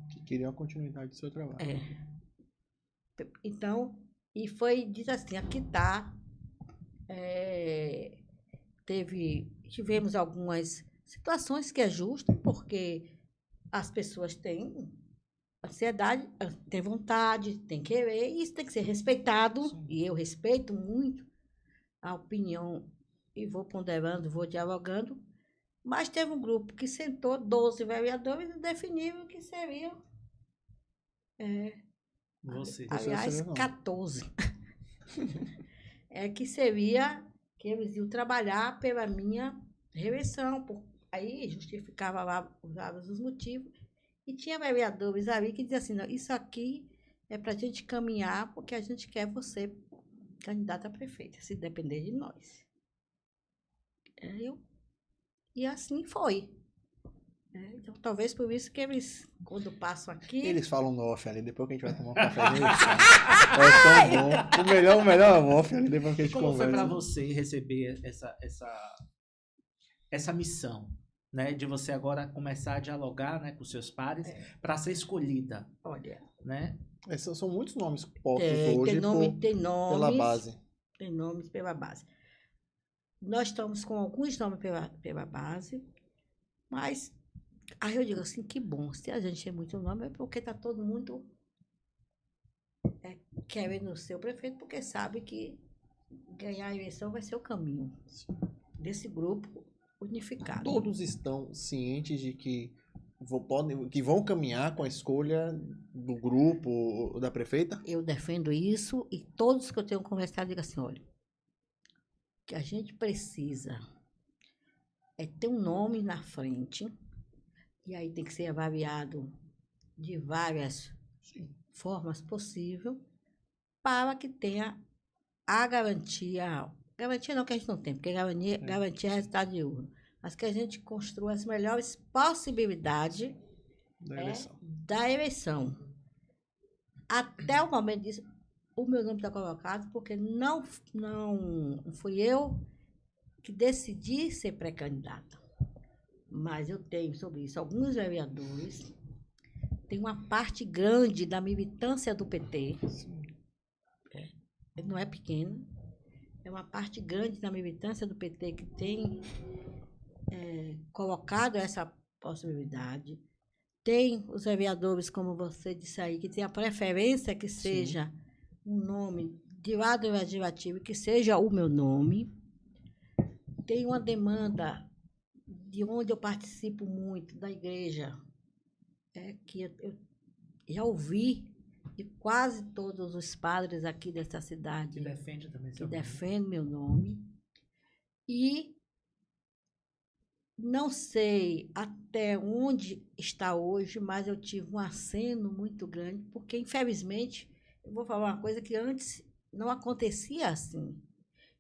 Que queriam a continuidade do seu trabalho. Então, e foi dito assim, aqui está, tivemos algumas situações que é justo, porque as pessoas têm ansiedade, têm vontade, têm querer, e isso tem que ser respeitado. Sim. E eu respeito muito a opinião, e vou ponderando, vou dialogando, mas teve um grupo que sentou 12 vereadores e definiram que seriam... Você. Aliás, 14. Que seria que eles iam trabalhar pela minha reeleição. Aí justificava lá os motivos. E tinha vereadores ali que diziam assim, não, isso aqui é para a gente caminhar, porque a gente quer você candidata a prefeita, se depender de nós. E assim foi. Então, talvez por isso que eles, quando passam aqui... Eles falam no off ali, depois que a gente vai tomar um cafezinho, é tão bom. O melhor é o off ali, depois que a gente Como conversa. foi para você receber essa missão, né? De você agora começar a dialogar, né, com seus pares, para ser escolhida? Olha... Né? São muitos nomes postos hoje tem nomes, pela base. Tem nomes pela base. Nós estamos com alguns nomes pela base, mas... Aí eu digo assim, que bom, se a gente tem muito nome é porque está todo mundo querendo ser o prefeito, porque sabe que ganhar a eleição vai ser o caminho desse grupo unificado. Todos estão cientes de que vão caminhar com a escolha do grupo da prefeita? Eu defendo isso e todos que eu tenho conversado digam assim, olha, que a gente precisa ter um nome na frente. E aí tem que ser avaliado de várias formas possíveis para que tenha a garantia. Garantia não que a gente não tem, porque garantia é resultado de urna. Mas que a gente construa as melhores possibilidades da eleição. Até o momento disso, o meu nome está colocado, porque não fui eu que decidi ser pré-candidata. Mas eu tenho sobre isso alguns vereadores, tem uma parte grande da militância do PT, não é pequena, é uma parte grande da militância do PT que tem colocado essa possibilidade. Tem os vereadores, como você disse aí, que tem a preferência que seja um nome de lado legislativo, que seja o meu nome. Tem uma demanda de onde eu participo muito, da igreja, que eu já ouvi de quase todos os padres aqui dessa cidade Que defende também seu que nome. defende meu nome. E não sei até onde está hoje, mas eu tive um aceno muito grande, porque, infelizmente, eu vou falar uma coisa que antes não acontecia assim,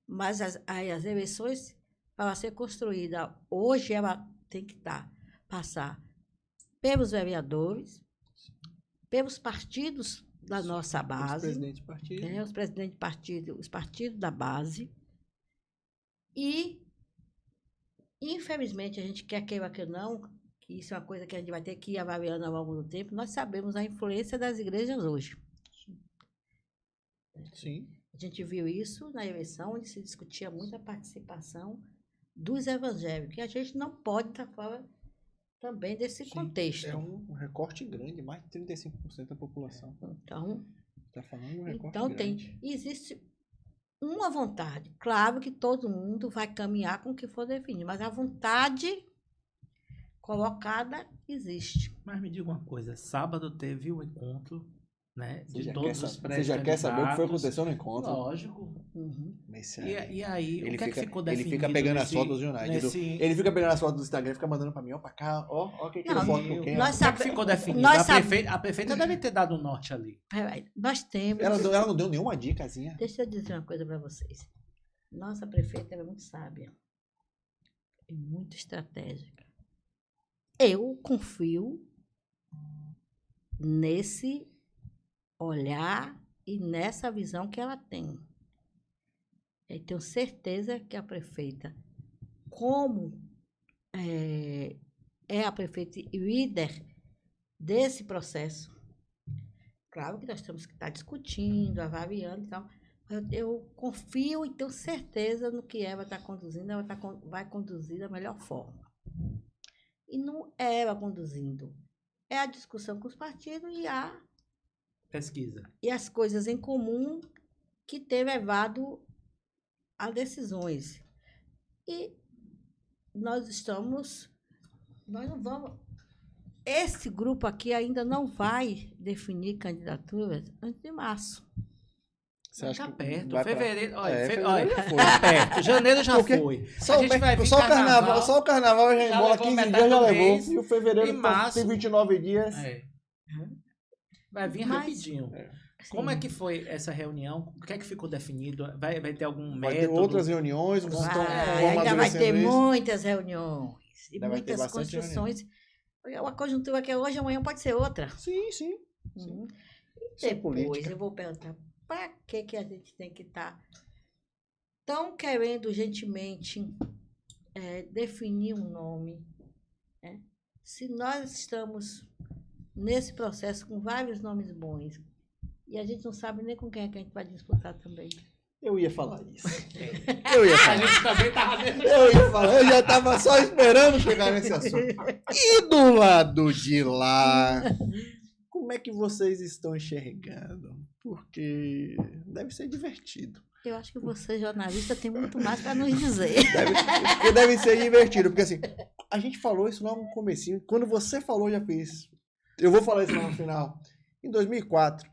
mas as eleições, para ser construída hoje, ela tem que passar pelos vereadores, pelos partidos da nossa base, Os presidentes de partido. os presidentes de partido, os partidos da base, e, infelizmente, a gente quer queira que não, que isso é uma coisa que a gente vai ter que ir avaliando ao longo do tempo, nós sabemos a influência das igrejas hoje. Sim. A gente viu isso na eleição, onde se discutia muito a participação dos evangélicos, e a gente não pode estar fora também desse contexto. É um recorte grande, mais de 35% da população. Então, Está falando de um recorte grande. existe uma vontade. Claro que todo mundo vai caminhar com o que for definido, mas a vontade colocada existe. Mas me diga uma coisa, sábado teve o encontro, né, Você de todos os Você já quer saber o que foi pré-candidatos. aconteceu no encontro? Lógico. Mas, E aí, ele o que é que ficou ele definido? fica pegando as fotos, viu, Nádia? Ele fica pegando as fotos do Instagram e fica mandando pra mim, ó, pra cá, ó, quem tirou foto com quem. Nós O que é que ficou definido? A prefeita deve ter dado o norte ali. Nós temos... Ela não deu nenhuma dicasinha. Deixa eu dizer uma coisa para vocês. Nossa prefeita é muito sábia e muito estratégica. Eu confio nesse olhar e nessa visão que ela tem. Eu tenho certeza que a prefeita, como é a prefeita e líder desse processo, claro que nós temos que estar discutindo, avaliando e tal, eu confio e tenho certeza no que ela está conduzindo, ela vai conduzir da melhor forma. E não é ela conduzindo, é a discussão com os partidos e Pesquisa. E as coisas em comum que tem levado a decisões. E nós não vamos... Esse grupo aqui ainda não vai definir candidaturas antes de março. Você acha Tá que perto. vai Fevereiro, pra... olha, fevereiro já foi. tá perto. Janeiro já Porque foi. Só A gente vai vir carnaval. Só o carnaval já embola levou 15 metade dias, já do levou. mês. E o fevereiro Em março, tem 29 dias. Vai vir Mas- rapidinho. Sim. Como é que foi essa reunião? O que é que ficou definido? Vai ter algum Vai ter método? outras reuniões. Vão Ainda vai ter isso. muitas reuniões e Ainda vai ter muitas bastante construções. A conjuntura que é hoje, amanhã pode ser outra. Sim, sim. Uhum. Isso é Depois política. eu vou perguntar, para que a gente tem que estar tão querendo urgentemente definir um nome, né? Se nós estamos nesse processo com vários nomes bons e a gente não sabe nem com quem é que a gente vai disputar também. Eu ia falar isso. Eu ia A falar. gente também tava nesse... Eu ia falar. Eu já tava só esperando chegar nesse assunto. E do lado de lá, como é que vocês estão enxergando? Porque deve ser divertido. Eu acho que você, jornalista, tem muito mais para nos dizer. Deve ser divertido. Porque assim, a gente falou isso lá no comecinho. Quando você falou, eu já fiz. Eu vou falar isso lá no final. Em 2004,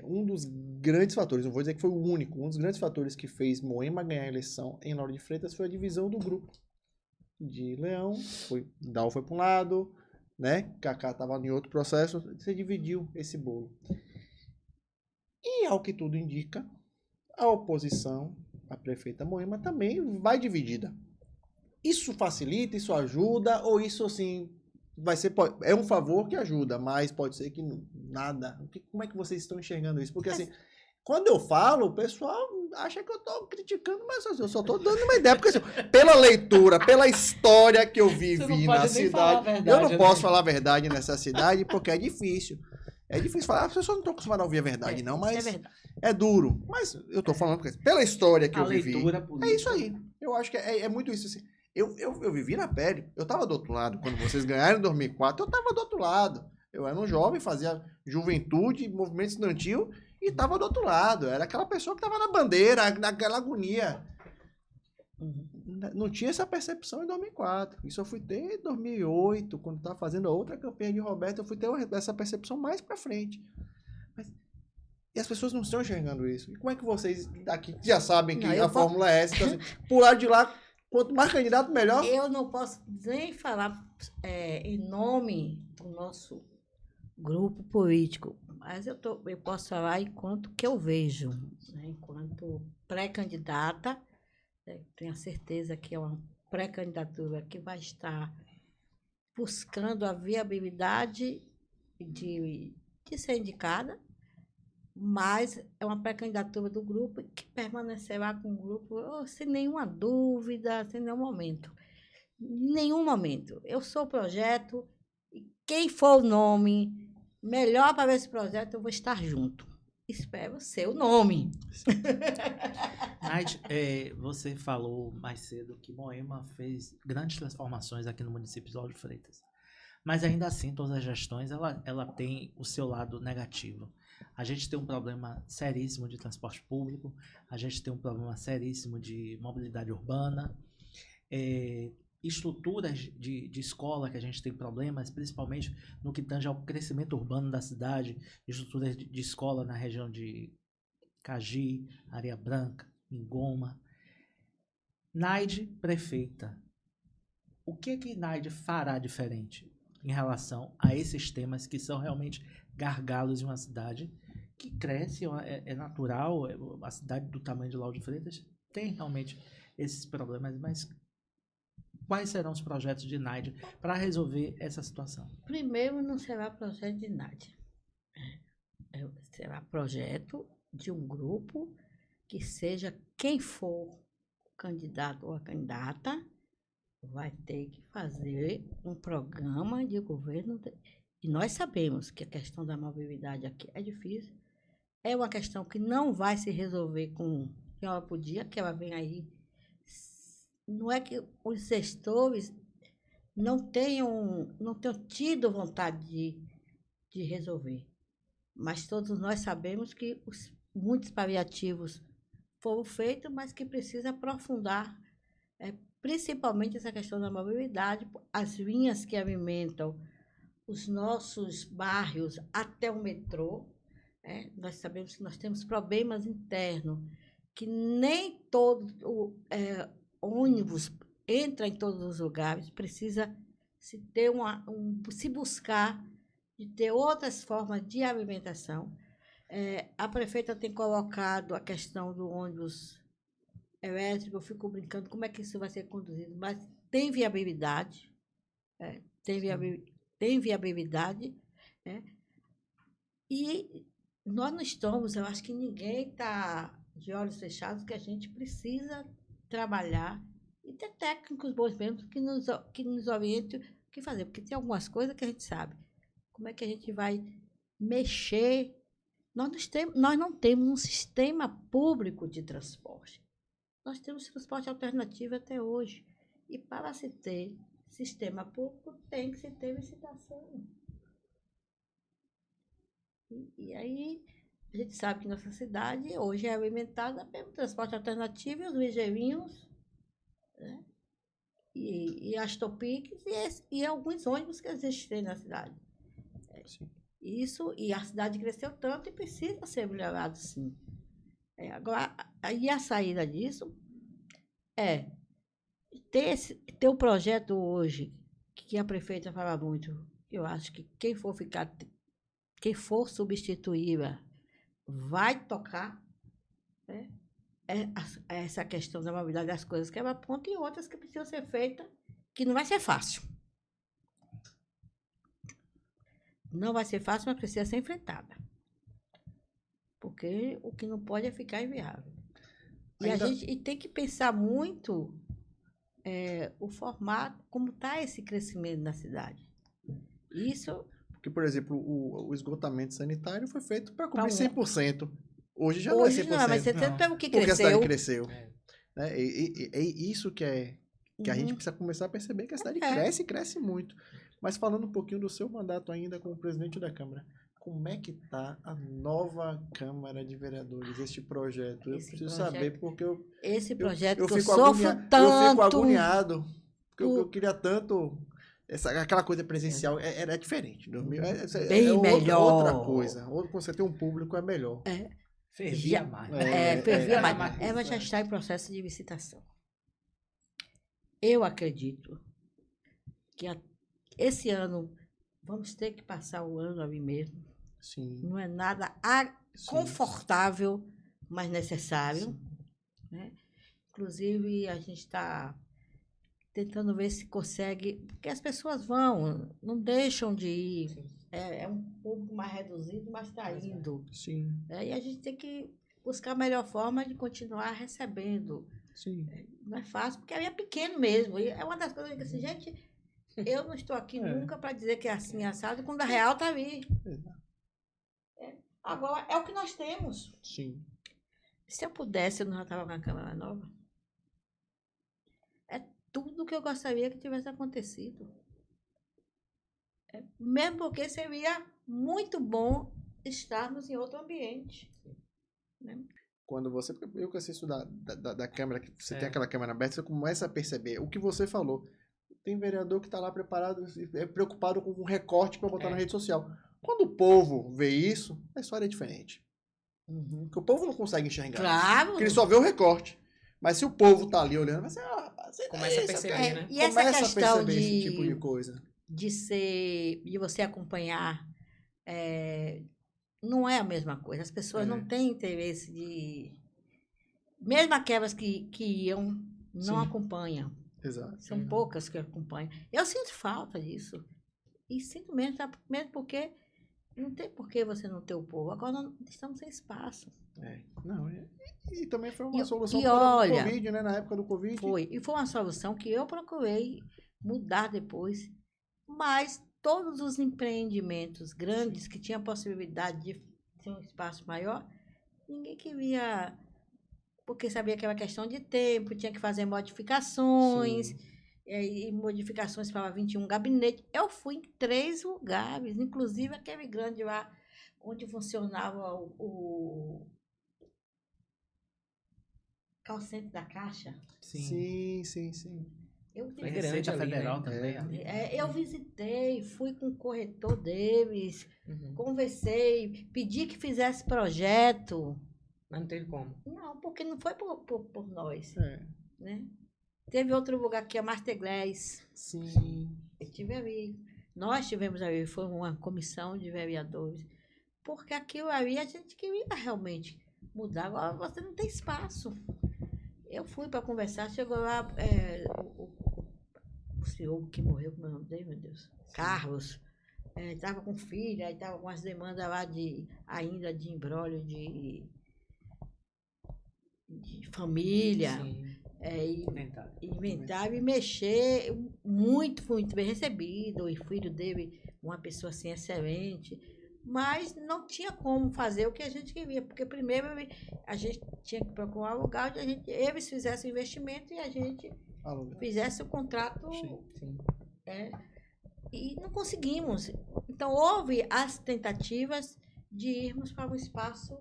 um dos grandes fatores, não vou dizer que foi o único, um dos grandes fatores que fez Moema ganhar a eleição em Lauro de Freitas foi a divisão do grupo. De Leão, Dal foi para um lado, né? Cacá estava em outro processo, você dividiu esse bolo. E ao que tudo indica, a oposição, a prefeita Moema, também vai dividida. Isso facilita, isso ajuda, ou isso assim, é um favor que ajuda, mas pode ser que nada. Como é que vocês estão enxergando isso? Porque assim, Quando eu falo, o pessoal acha que eu tô criticando, mas eu só tô dando uma ideia. Porque assim, pela leitura, pela história que eu vivi na cidade, eu não posso falar a verdade nessa cidade porque é difícil. É difícil falar, as pessoas não estão acostumadas a ouvir a verdade, não, mas é duro. Mas eu tô falando porque, pela história que eu vivi, é isso aí. Eu acho que é muito isso assim. Eu vivi na pele. Eu tava do outro lado. Quando vocês ganharam em 2004, eu tava do outro lado. Eu era um jovem, fazia juventude, movimento estudantil e tava do outro lado. Era aquela pessoa que tava na bandeira, naquela agonia. Não tinha essa percepção em 2004. Isso eu fui ter em 2008, quando estava fazendo a outra campanha de Roberto, eu fui ter essa percepção mais para frente. E as pessoas não estão enxergando isso. E como é que vocês daqui já sabem que a fórmula é essa? Então, assim, pular de lá, quanto mais candidato, melhor? Eu não posso nem falar em nome do nosso grupo político, mas eu posso falar enquanto que eu vejo, né? Enquanto pré-candidata. Tenho a certeza que é uma pré-candidatura que vai estar buscando a viabilidade de ser indicada, mas é uma pré-candidatura do grupo que permanecerá com o grupo sem nenhuma dúvida, sem nenhum momento. Em nenhum momento. Eu sou o projeto e quem for o nome melhor para esse projeto, eu vou estar junto. Espero ser o nome. Naide, você falou mais cedo que Moema fez grandes transformações aqui no município de Lauro de Freitas. Mas ainda assim, todas as gestões, ela tem o seu lado negativo. A gente tem um problema seríssimo de transporte público, a gente tem um problema seríssimo de mobilidade urbana, estruturas de escola que a gente tem problemas, principalmente no que tange ao crescimento urbano da cidade, estruturas de escola na região de Cagi, Areia Branca, Ingoma. Naide, prefeita, o que Naide fará diferente em relação a esses temas que são realmente gargalos de uma cidade que cresce, é natural, a cidade do tamanho de Lauro de Freitas tem realmente esses problemas, mas quais serão os projetos de Naide para resolver essa situação? Primeiro, não será projeto de Naide. Será projeto de um grupo que seja quem for o candidato ou a candidata vai ter que fazer um programa de governo. E nós sabemos que a questão da mobilidade aqui é difícil. É uma questão que não vai se resolver com de hora por dia, que ela vem aí. Não é que os gestores não tenham tido vontade de resolver, mas todos nós sabemos que muitos paliativos foram feitos, mas que precisa aprofundar, principalmente essa questão da mobilidade, as linhas que alimentam os nossos bairros até o metrô. Nós sabemos que nós temos problemas internos, que nem todo ônibus entra em todos os lugares, precisa se ter se buscar de ter outras formas de alimentação. A prefeita tem colocado a questão do ônibus elétrico, eu fico brincando como é que isso vai ser conduzido, mas tem viabilidade, tem viabilidade, e nós não estamos, eu acho que ninguém está de olhos fechados, que a gente precisa trabalhar e ter técnicos bons mesmo que nos orientem o que fazer, porque tem algumas coisas que a gente sabe. Como é que a gente vai mexer? Nós não temos um sistema público de transporte. Nós temos transporte alternativo até hoje. E para se ter sistema público, tem que se ter licitação. E aí, a gente sabe que nossa cidade hoje é alimentada pelo transporte alternativo e os ligeirinhos, né? E as topiques e alguns ônibus que existem na cidade. Isso, e a cidade cresceu tanto e precisa ser melhorado, sim. Agora, aí a saída disso ter um projeto hoje, que a prefeita fala muito, eu acho que quem for substituí-la vai tocar, né? Essa questão da mobilidade das coisas que ela aponta e outras que precisam ser feitas, que não vai ser fácil. Não vai ser fácil, mas precisa ser enfrentada. porque o que não pode é ficar inviável. E Ainda- a gente tem que pensar muito o formato, como está esse crescimento na cidade. Isso Porque, por exemplo, o esgotamento sanitário foi feito para cobrir Pra um- 100%. Hoje já não é 100%. hoje não, mas você Não. pega o que Porque a cidade cresceu. cresceu. Né? É isso que a gente precisa começar a perceber, que a cidade cresce e cresce muito. Mas falando um pouquinho do seu mandato ainda como presidente da Câmara, como é que está a nova Câmara de Vereadores, este projeto? Eu Esse preciso projeto- saber, porque Esse projeto que eu fico sofro eu fico tanto. agoniado, porque eu por- queria tanto... aquela coisa presencial era diferente. Bem melhor. Outra coisa. Quando você tem um público, é melhor. Fervia Já- mais. fervia era mais. mais Mas já está em processo de licitação. Eu acredito que esse ano vamos ter que passar o ano ali mesmo. Sim. Não é nada sim. confortável, mas necessário. Né? Inclusive, a gente está tentando ver se consegue, porque as pessoas não deixam de ir. É um público mais reduzido, mas está indo. Sim. E a gente tem que buscar a melhor forma de continuar recebendo. Sim. Não é fácil, porque é pequeno mesmo. E é uma das coisas que assim, gente, eu não estou aqui nunca para dizer que é assim assado, quando a real está ali. Agora, é o que nós temos. Sim. Se eu pudesse, eu não já estava com a Câmara Nova. É tudo que eu gostaria que tivesse acontecido. Mesmo porque seria muito bom estarmos em outro ambiente. Né? Quando você... Eu que assisto da Câmara, que você tem aquela Câmara aberta, você começa a perceber o que você falou. Tem vereador que está lá preparado, preocupado com um recorte para botar na rede social. Quando o povo vê isso, a história é diferente. Porque o povo não consegue enxergar. Claro. Porque ele só vê o recorte. Mas se o povo tá ali olhando, vai ser, Começa a perceber, né? E essa Começa questão a perceber esse tipo de coisa. de você acompanhar, não é a mesma coisa. As pessoas não têm interesse de... Mesmo aquelas que iam, não acompanham. Exato. São poucas que acompanham. Eu sinto falta disso. E sinto mesmo porque não tem por que você não ter o povo. Agora nós estamos sem espaço. Não, e também foi uma solução e para o olha, Covid, né? Na época do Covid. E foi uma solução que eu procurei mudar depois. Mas todos os empreendimentos grandes que tinham a possibilidade de ter um espaço maior, ninguém queria, porque sabia que era questão de tempo, tinha que fazer modificações, e modificações para 21 gabinetes. Eu fui em 3 lugares, inclusive aquele grande lá, onde funcionava o call center da Caixa. Sim. Eu Foi visitei, Receita ali, Federal né? também. Ali. eu visitei, fui com o corretor deles, conversei, pedi que fizesse projeto. Mas não teve como. Não, porque não foi por nós. Né? Teve outro lugar que é Masterglass. Sim. Eu tive ali. Nós tivemos ali, foi uma comissão de vereadores. Porque aquilo ali a gente queria realmente mudar. Agora você não tem espaço. Eu fui para conversar, chegou lá o senhor que morreu, como é o nome dele, meu Deus? Carlos. Estava com filha, estava com as demandas lá ainda de imbróglio de família. Inventário e mexer, muito bem recebido. E filho dele, uma pessoa assim excelente. Mas não tinha como fazer o que a gente queria, porque primeiro a gente tinha que procurar um lugar onde eles fizessem o investimento e a gente fizesse o contrato. Sim. E não conseguimos. Então, houve as tentativas de irmos para um espaço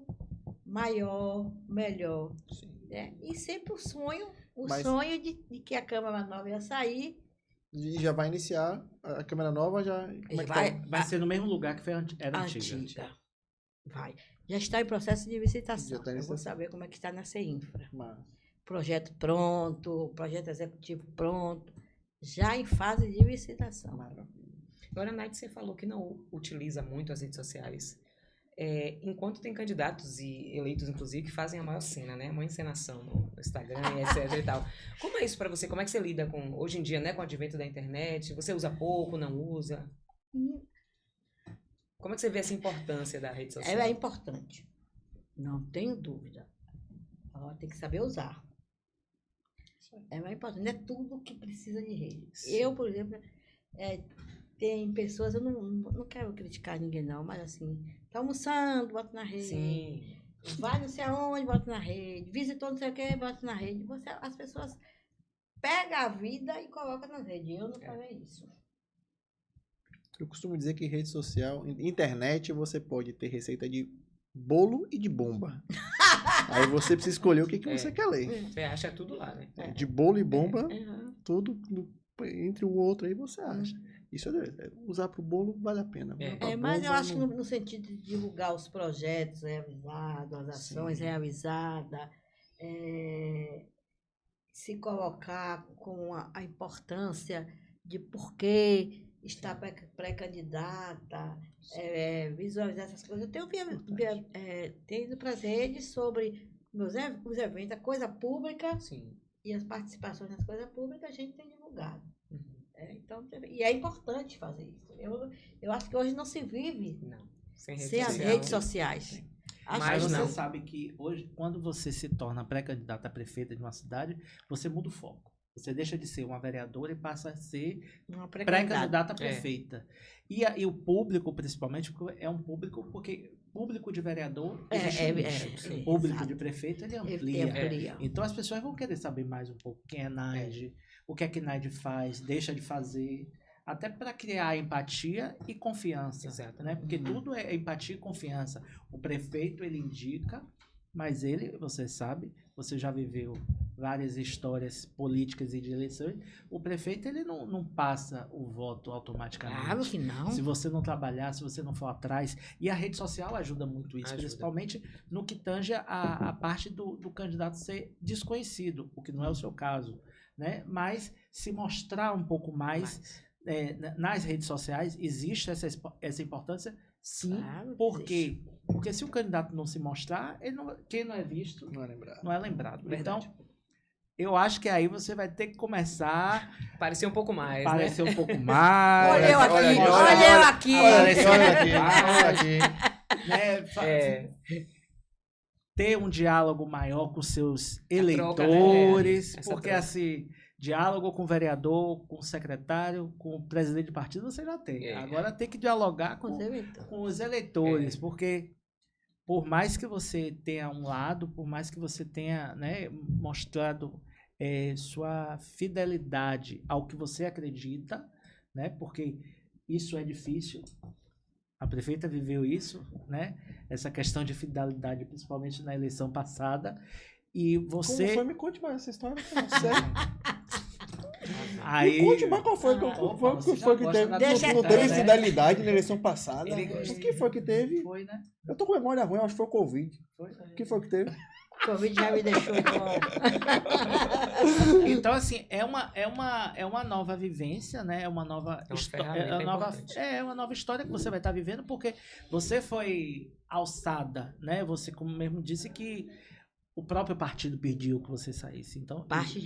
maior, melhor. E sempre o sonho de que a Câmara Nova ia sair. E já vai iniciar a Câmara Nova, já... Vai ser no mesmo lugar que era antiga. Vai. Já está em processo de licitação. Eu vou saber como é que está na CEINFRA. Mas... Projeto pronto, projeto executivo pronto, já em fase de licitação. Agora, Nath, você falou que não utiliza muito as redes sociais. Enquanto tem candidatos e eleitos, inclusive, que fazem a maior cena, né? Uma encenação no Instagram, etc e tal. Como é isso para você? Como é que você lida hoje em dia, né? Com o advento da internet? Você usa pouco, não usa? Como é que você vê essa importância da rede social? Ela é importante. Não tenho dúvida. Agora tem que saber usar. É mais importante. Não é tudo que precisa de rede. Sim. Eu, por exemplo, tem pessoas, eu não quero criticar ninguém não, mas assim, tá almoçando, bota na rede. Sim. Vai não sei aonde, bota na rede. Visitou não sei o que, bota na rede. As pessoas pegam a vida e colocam na rede. Eu não farei isso. Eu costumo dizer que rede social, internet, você pode ter receita de bolo e de bomba. Aí você precisa escolher o que você quer ler. Você acha tudo lá, né? De bolo e bomba, Uhum. tudo entre o outro aí você acha. Isso usar pro bolo vale a pena. Mas eu acho que no sentido de divulgar os projetos realizados, as ações realizadas, se colocar com a importância de por que está pré-candidata, visualizar essas coisas. Eu tenho ido para as redes sobre os eventos, a coisa pública e as participações nas coisas públicas, a gente tem divulgado. Então, e é importante fazer isso. Eu acho que hoje não se vive sem as redes sociais. Mas você sabe que hoje, quando você se torna pré-candidata a prefeita de uma cidade, você muda o foco. Você deixa de ser uma vereadora e passa a ser uma pré-candidata a prefeita. E o público, principalmente, é um público, porque público de vereador público de prefeito, ele amplia. Então as pessoas vão querer saber mais um pouco quem é Naide, o que é que Naide faz, deixa de fazer, até para criar empatia e confiança. Exato. Né? Porque tudo é empatia e confiança. O prefeito, ele indica, mas ele, você sabe, você já viveu várias histórias políticas e de eleições, o prefeito ele não passa o voto automaticamente. Claro que não. Se você não trabalhar, se você não for atrás. E a rede social ajuda muito isso, principalmente no que tange a parte do candidato ser desconhecido, o que não é o seu caso. Né? Mas se mostrar um pouco mais nas redes sociais, existe essa importância? Sim. Claro, porque se o candidato não se mostrar, quem não é visto não é lembrado. Verdade. Então, eu acho que aí você vai ter que começar... Parecer um pouco mais, Parecer um pouco mais. Olha eu aqui. Olha aqui. Né? Ter um diálogo maior com seus eleitores. Troca, né? Porque assim, diálogo com o vereador, com o secretário, com o presidente de partido, você já tem. Agora tem que dialogar com os eleitores. Porque por mais que você tenha um lado, por mais que você tenha, né, mostrado sua fidelidade ao que você acredita, né, porque isso é difícil, a prefeita viveu isso, né, essa questão de fidelidade, principalmente na eleição passada, e você... Como foi? Me conte mais essa história, que eu não sei. Aí... Me conte mais qual foi que teve. Não teve fidelidade na eleição passada. O que foi que teve? Foi, né? Eu tô com memória ruim, acho que foi o Covid. O que foi que teve? O Covid já me deixou igual. Então, assim, é uma nova vivência, né? É uma nova história que você vai estar vivendo, porque você foi alçada, né? Você, como mesmo disse, que o próprio partido pediu que você saísse. Então, parte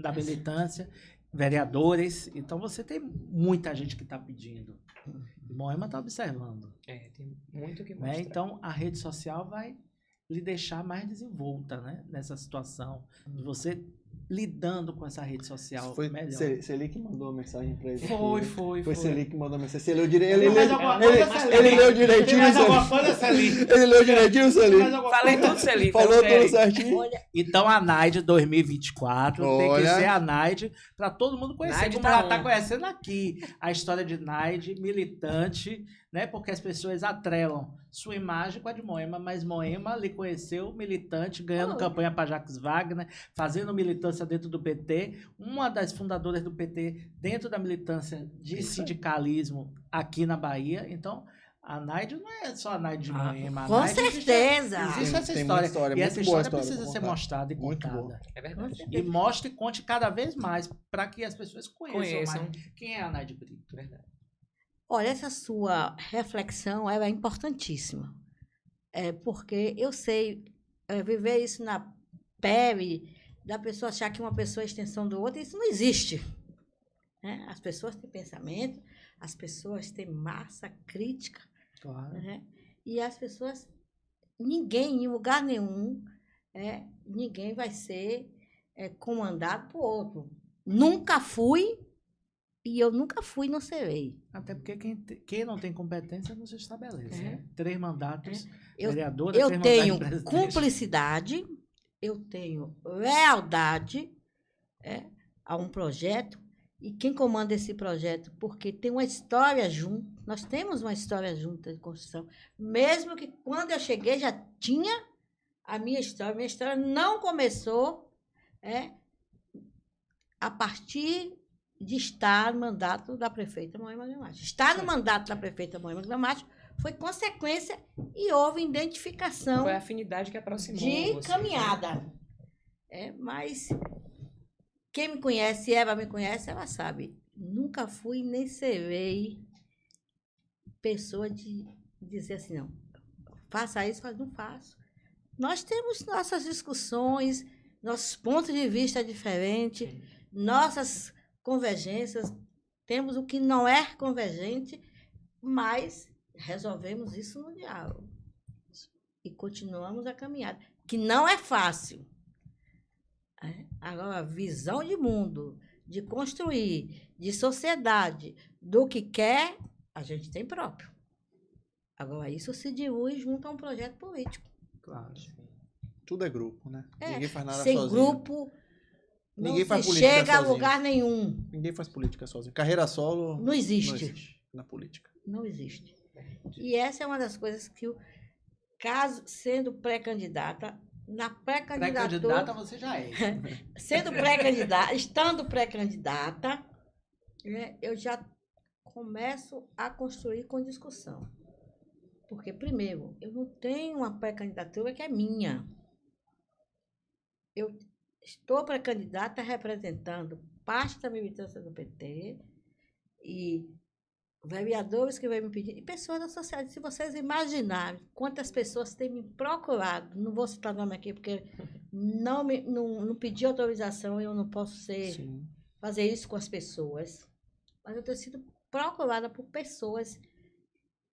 da militância, vereadores. Então, você tem muita gente que está pedindo. E Moema está observando. Tem muito que mostrar. Né? Então, a rede social vai lhe deixar mais desenvolta, né? Nessa situação de você lidando com essa rede social melhor. Celi que mandou a mensagem pra ele. Foi Celi que mandou a mensagem. Você leu direito. Ele leu direitinho, Celi. Ele leu direitinho, Celi. Falei tudo, Celi. Falou tudo certinho. Então a Naide 2024 tem que ser a Naide pra todo mundo conhecer, Naide como ela tá conhecendo aqui. A história de Naide, militante, né? Porque as pessoas atrelam sua imagem com a de Moema, mas Moema lhe conheceu militante, ganhando campanha para Jacques Wagner, fazendo militância dentro do PT, uma das fundadoras do PT dentro da militância de sindicalismo aqui na Bahia. Então, a Naide não é só a Naide de Moema. Com certeza! Existe essa história. E essa história precisa ser mostrada e contada. É verdade. E mostre e conte cada vez mais para que as pessoas conheçam mais quem é a Naide Brito. Verdade. Olha, essa sua reflexão ela é importantíssima. Porque eu sei viver isso na pele da pessoa achar que uma pessoa é extensão do outro, isso não existe. Né? As pessoas têm pensamento, as pessoas têm massa crítica. Claro. Né? E as pessoas ninguém, em lugar nenhum, ninguém vai ser comandado por outro. Nunca fui e eu nunca fui e não serei. Até porque quem não tem competência não se estabelece. Né? 3 mandatos, Eu vereadora, eu 3 tenho mandatos de presidente. cumplicidade, eu tenho lealdade a um projeto, e quem comanda esse projeto, porque tem uma história junto, nós temos uma história junta de construção, mesmo que quando eu cheguei já tinha a minha história não começou a partir de estar no mandato da prefeita Moema Gramacho. Estar no mandato da prefeita Moema Gramacho foi consequência e houve identificação. Foi a afinidade que aproximou de vocês, caminhada. Né? Mas quem me conhece, Eva me conhece, ela sabe. Nunca fui nem serei pessoa de dizer assim, não, faça isso, mas não faço. Nós temos nossas discussões, nossos pontos de vista diferentes, nossas convergências, temos o que não é convergente, mas resolvemos isso no diálogo. E continuamos a caminhada, que não é fácil. Agora, visão de mundo, de construir, de sociedade, do que quer, a gente tem próprio. Agora, isso se dilui junto a um projeto político. Claro. Tudo é grupo, né? Ninguém faz nada sem sozinho. Grupo, Ninguém faz se política chega sozinho. a lugar nenhum. Ninguém faz política sozinho. Carreira solo Não existe. não existe na política. Não existe. E essa é uma das coisas que, caso sendo pré-candidata, na pré-candidatura... Pré-candidata você já é. Sendo pré-candidata, estando pré-candidata, eu já começo a construir com discussão. Porque, primeiro, eu não tenho uma pré-candidatura que é minha. Eu estou pré-candidata representando parte da militância do PT e vereadores que vêm me pedir, e pessoas da sociedade. Se vocês imaginarem quantas pessoas têm me procurado, não vou citar nome aqui porque não pedi autorização, eu não posso fazer isso com as pessoas, mas eu tenho sido procurada por pessoas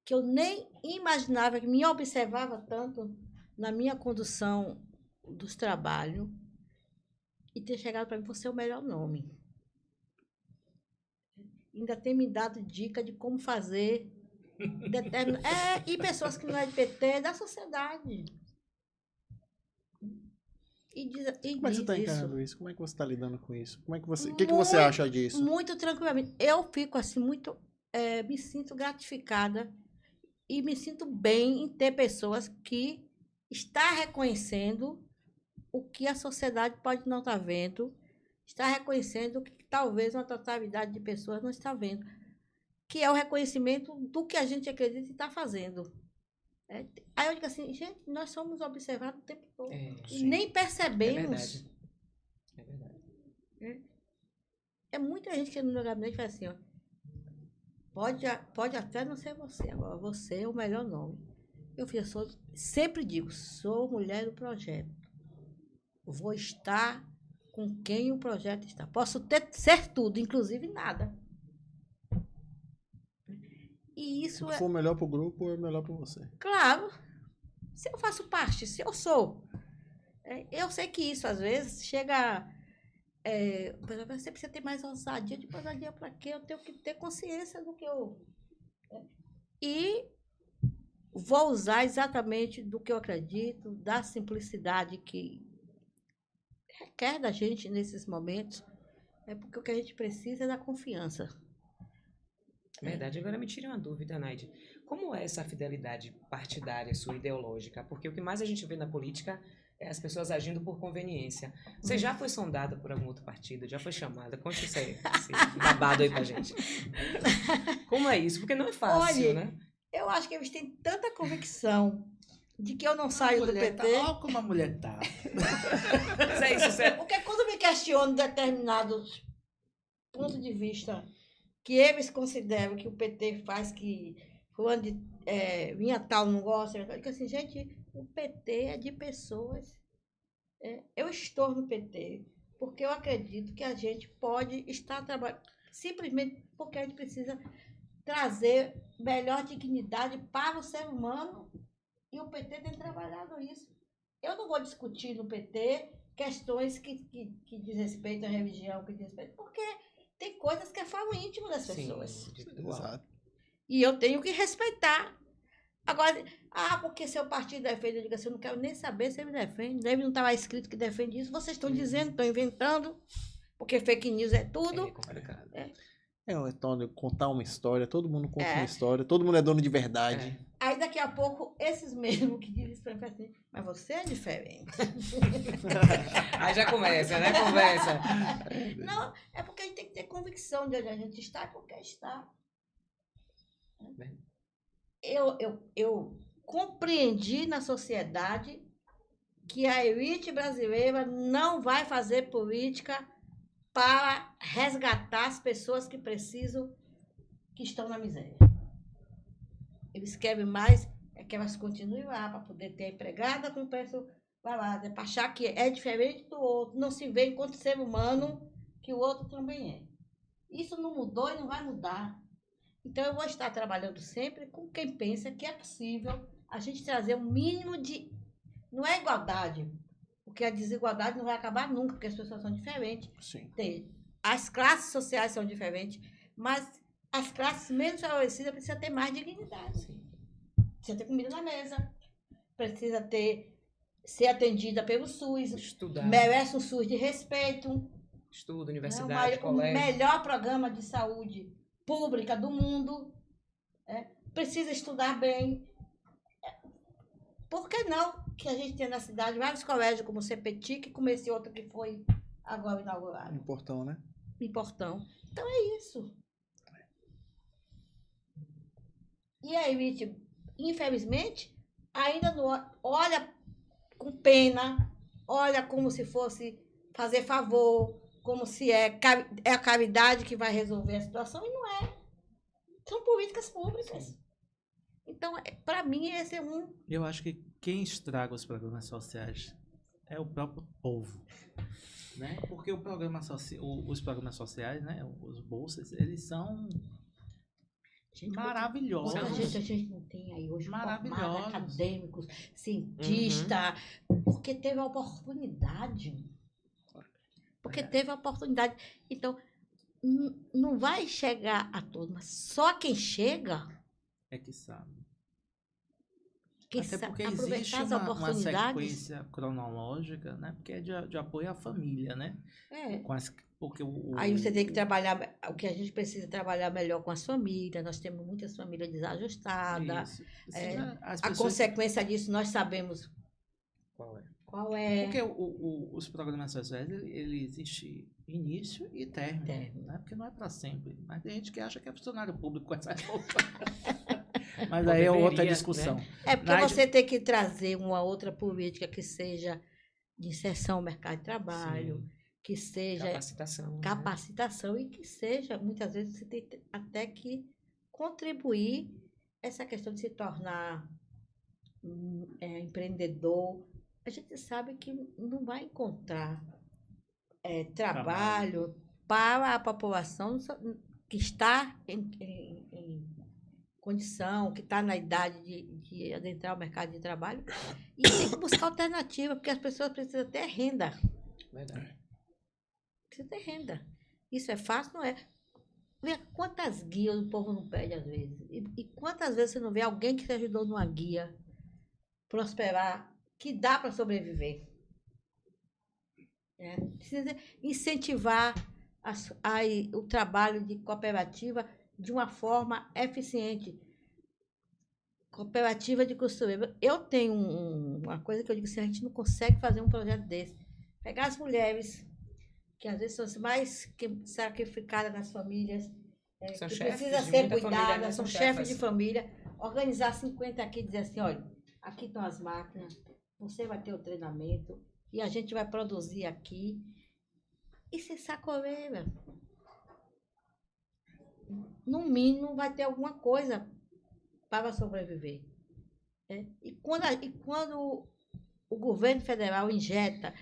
que eu nem imaginava, que me observava tanto na minha condução dos trabalhos, e ter chegado para mim, você é o melhor nome. Ainda tem me dado dica de como fazer. E pessoas que não é de PT, da sociedade. Como é que você está encarando isso? Como é que você está lidando com isso? O que você acha disso? Muito tranquilamente. Eu fico assim, muito... me sinto gratificada e me sinto bem em ter pessoas que estão reconhecendo o que a sociedade pode não estar vendo, está reconhecendo o que talvez uma totalidade de pessoas não está vendo, que é o reconhecimento do que a gente acredita e está fazendo. Aí eu digo assim, gente, nós somos observados o tempo todo e nem percebemos. É verdade. É muita gente que no meu gabinete fala assim, ó, pode até não ser você, agora você é o melhor nome. Eu sempre digo, sou mulher do projeto. Vou estar com quem o projeto está. Posso ser tudo, inclusive nada. E isso se for melhor para o grupo, é melhor para você. Claro. Se eu faço parte, se eu sou. Eu sei que isso, às vezes, chega... você precisa ter mais ousadia. De ousadia para quê? Eu tenho que ter consciência do que eu... E vou usar exatamente do que eu acredito, da simplicidade que requer da gente nesses momentos, porque o que a gente precisa é da confiança. Verdade. Agora me tire uma dúvida, Naide. Como é essa fidelidade partidária sua, ideológica? Porque o que mais a gente vê na política é as pessoas agindo por conveniência. Você já foi sondada por algum outro partido? Já foi chamada? Conte esse babado aí pra gente. Como é isso? Porque não é fácil, né? Eu acho que eles têm tanta convicção de que eu não saio do PT. Olha como a mulher tá. Mas é isso, certo? Porque quando me questionam determinados pontos de vista que eles consideram que o PT faz, que fulano de minha tal não gosta, eu digo assim, gente, o PT é de pessoas. Eu estou no PT porque eu acredito que a gente pode estar trabalhando simplesmente porque a gente precisa trazer melhor dignidade para o ser humano E o PT tem trabalhado isso. Eu não vou discutir no PT questões que diz respeito à religião, que diz respeito, porque tem coisas que é falo íntimo das pessoas. Exato. E eu tenho que respeitar. Agora, porque seu partido defende, eu digo assim, eu não quero nem saber se ele defende. Deve não estar lá escrito que defende isso. Vocês estão dizendo, estão inventando, porque fake news é tudo. É complicado. Então, contar uma história, todo mundo conta uma história, todo mundo é dono de verdade. Aí daqui a pouco, esses mesmos que dizem pra mim assim, mas você é diferente. Aí já começa, né? Conversa. Não, é porque a gente tem que ter convicção de onde a gente está e por que está. Eu compreendi na sociedade que a elite brasileira não vai fazer política para resgatar as pessoas que precisam, que estão na miséria. Eles querem mais que elas continuem lá para poder ter empregada com o preço barato, para achar que é diferente do outro, não se vê enquanto ser humano que o outro também é. Isso não mudou e não vai mudar. Então, eu vou estar trabalhando sempre com quem pensa que é possível a gente trazer um mínimo de... Não é igualdade, porque a desigualdade não vai acabar nunca, porque as pessoas são diferentes. Sim. As classes sociais são diferentes, mas as classes menos favorecidas precisam ter mais dignidade. Sim. Precisa ter comida na mesa, precisa ser atendida pelo SUS, Estudar. merece um SUS de respeito. Estudo, universidade, colégio. O melhor programa de saúde pública do mundo, precisa estudar bem. Por que não que a gente tem na cidade vários colégios como o CPTIC, como esse outro que foi agora inaugurado? Em Portão, né? Em Portão. Então é isso. E a elite, infelizmente, ainda não olha com pena, olha como se fosse fazer favor, como se é a caridade que vai resolver a situação, e não é. São políticas públicas. Então, para mim, esse é um... Eu acho que quem estraga os programas sociais é o próprio povo, né? Porque os programas sociais, né? Os bolsas, eles são maravilhosos. Muita gente não tem aí hoje maravilhosos, acadêmicos, cientistas, porque teve a oportunidade. Porque teve a oportunidade. Então, não vai chegar a todos, mas só quem chega é que sabe. Que até porque aproveitar existe as uma oportunidades. sequência cronológica, né? Porque é de apoio à família, né? Porque aí você tem que trabalhar, o que a gente precisa trabalhar melhor com as famílias, nós temos muitas famílias desajustadas. A consequência disso nós sabemos qual é. Porque os programas sociais, ele existe início e término, né? Porque não é para sempre. Mas tem gente que acha que é funcionário público com essa roupa. Mas aí é outra discussão. Né? É porque você tem que trazer uma outra política que seja de inserção ao mercado de trabalho, que seja capacitação, né? E que seja, muitas vezes, você tem até que contribuir essa questão de se tornar empreendedor. A gente sabe que não vai encontrar trabalho para a população que está em condição, que está na idade de adentrar o mercado de trabalho, e tem que buscar alternativa, porque as pessoas precisam ter renda. Verdade. Precisa ter renda. Isso é fácil? Não é. Vê quantas guias o povo não pede às vezes. E quantas vezes você não vê alguém que te ajudou numa guia prosperar, que dá para sobreviver. Precisa incentivar o trabalho de cooperativa de uma forma eficiente. Cooperativa de costura. Eu tenho uma coisa que eu digo assim, a gente não consegue fazer um projeto desse. Pegar as mulheres, que às vezes são as mais sacrificadas nas famílias, que precisam ser cuidadas, são chefes de família, organizar 50 aqui e dizer assim, olha, aqui estão as máquinas, você vai ter o treinamento, e a gente vai produzir aqui. E se sacoleira. No mínimo, vai ter alguma coisa para sobreviver. E quando o governo federal injeta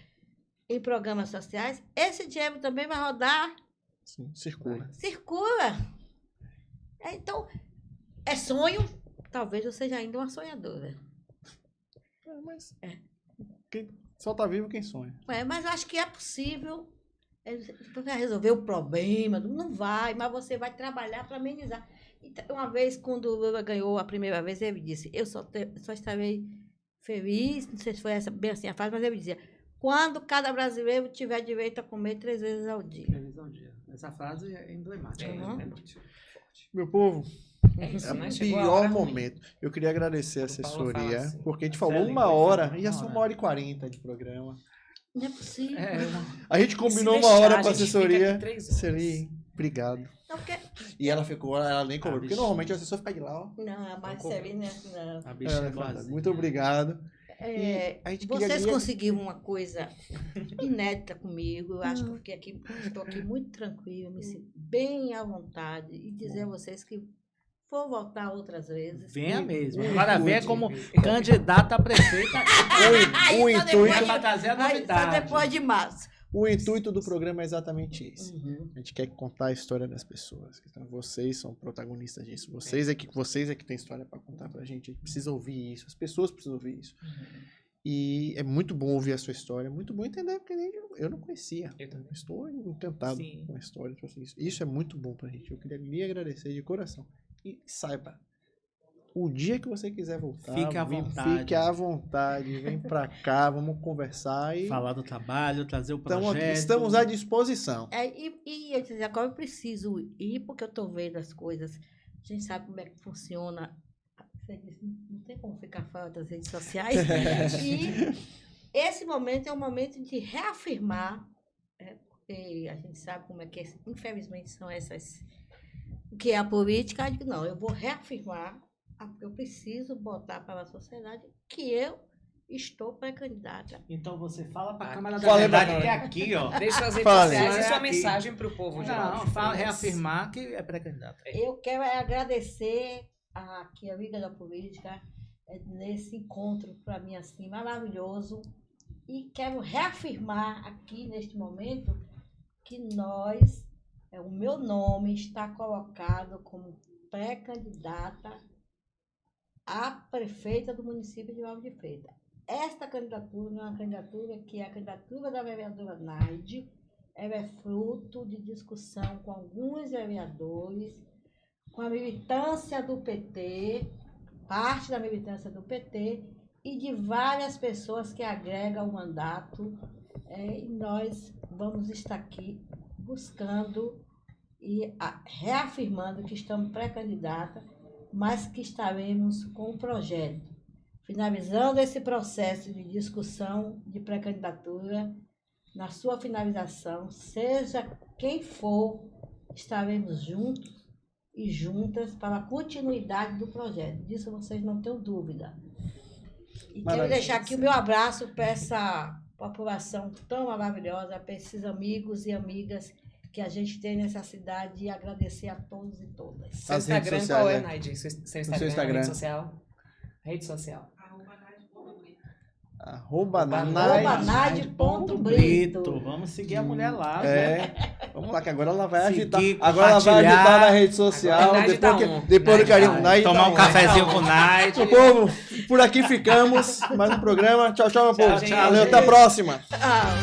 em programas sociais, esse dinheiro também vai rodar. Sim, circula. Então, é sonho? Talvez eu seja ainda uma sonhadora. Mas só tá vivo quem sonha. Mas eu acho que é possível. Você vai resolver o problema, não vai, mas você vai trabalhar para amenizar. Então, uma vez, quando o Lula ganhou a primeira vez, ele disse, eu só estarei feliz, não sei se foi essa, bem assim a frase, mas ele dizia, quando cada brasileiro tiver direito a comer 3 vezes ao dia. 3 vezes ao dia. Essa frase é emblemática. É muito forte. Meu povo, Isso, é o né? Chegou a hora pior ruim. momento. Eu queria agradecer a O Paulo assessoria, fala assim. porque a gente falou Sério, 1 hora, coisa, e já uma são hora. 1h40 de programa. Não é possível. A gente combinou Se 1 hora deixar, com a a gente fica assessoria. aqui 3 horas. Celi, obrigado. Não, porque, E ela ficou, ela nem cobrou, porque bicho. normalmente o assessor fica de lá, ó. não, a Marcelina, não. A bicha Ela é fala, boazinha. muito obrigado. É, a gente vocês queria- conseguiram uma coisa inédita comigo. Eu acho que eu estou aqui muito tranquila, me sinto bem à vontade. E dizer a vocês que vou voltar outras vezes. Venha mesmo. um Agora venha intuito. como candidata a prefeita. O Aí, só intuito, depois Vai trazer a Aí, só novidade. depois de março. o intuito do programa é exatamente isso. Uhum. A gente quer contar a história das pessoas. Então, vocês são protagonistas disso. Vocês é que têm história para contar pra gente. A gente precisa ouvir isso. As pessoas precisam ouvir isso. E é muito bom ouvir a sua história. É muito bom entender, porque eu não conhecia. Eu também. Estou encantado Sim. com a história. Tipo assim, isso é muito bom pra gente. Eu queria lhe agradecer de coração. E saiba, o dia que você quiser voltar, Fique à vontade. Fique à vontade. Vem pra cá, vamos conversar. E Falar do trabalho, trazer o projeto. estamos à disposição. E eu disse, agora eu preciso ir, porque eu estou vendo as coisas. A gente sabe como é que funciona. Você disse, não tem como ficar fora das redes sociais. E esse momento é um momento de reafirmar, porque a gente sabe como é que, infelizmente, são essas... O que é a política? Eu digo, não, eu vou reafirmar, porque eu preciso botar para a sociedade que eu estou pré-candidata. Então você fala pra Câmara da Falei pra Verdade que é aqui, ó. Deixa as redes Fala. sociais e É sua aqui. mensagem para o povo de lá. Não, fala, reafirmar que é pré-candidata. Eu quero agradecer aqui a Liga da Política nesse encontro, para mim, assim, maravilhoso. E quero reafirmar aqui, neste momento, que nós, o meu nome está colocado como pré-candidata a prefeita do município de Lauro de Freitas. Esta candidatura é uma candidatura que é a candidatura da vereadora Naide. Ela é fruto de discussão com alguns vereadores, com a militância do PT, parte da militância do PT, e de várias pessoas que agregam o mandato. E nós vamos estar aqui buscando e reafirmando que estamos pré-candidata, mas que estaremos com o projeto. Finalizando esse processo de discussão de pré-candidatura, na sua finalização, seja quem for, estaremos juntos e juntas para a continuidade do projeto. Disso vocês não tenham dúvida. E quero deixar aqui o meu abraço para essa população tão maravilhosa, para esses amigos e amigas que a gente tem nessa cidade, e agradecer a todos e todas. Seu As redes Instagram sociais, qual é, né? Naide? Seu seu Instagram, Instagram. rede social? Rede social. @naide.brito. Vamos seguir a mulher lá, né? Vamos lá, que agora ela vai Seguir, agitar. Agora ela vai compartilhar. agitar na rede social. Agora a Naide Depois, tá on. depois do Naide carinho. tá on. Naide Tomar tá um on. cafezinho com o Night. Meu povo, por aqui ficamos. Mais um programa. Tchau, tchau, meu Tchau, povo. gente. Valeu, até a próxima. Ah,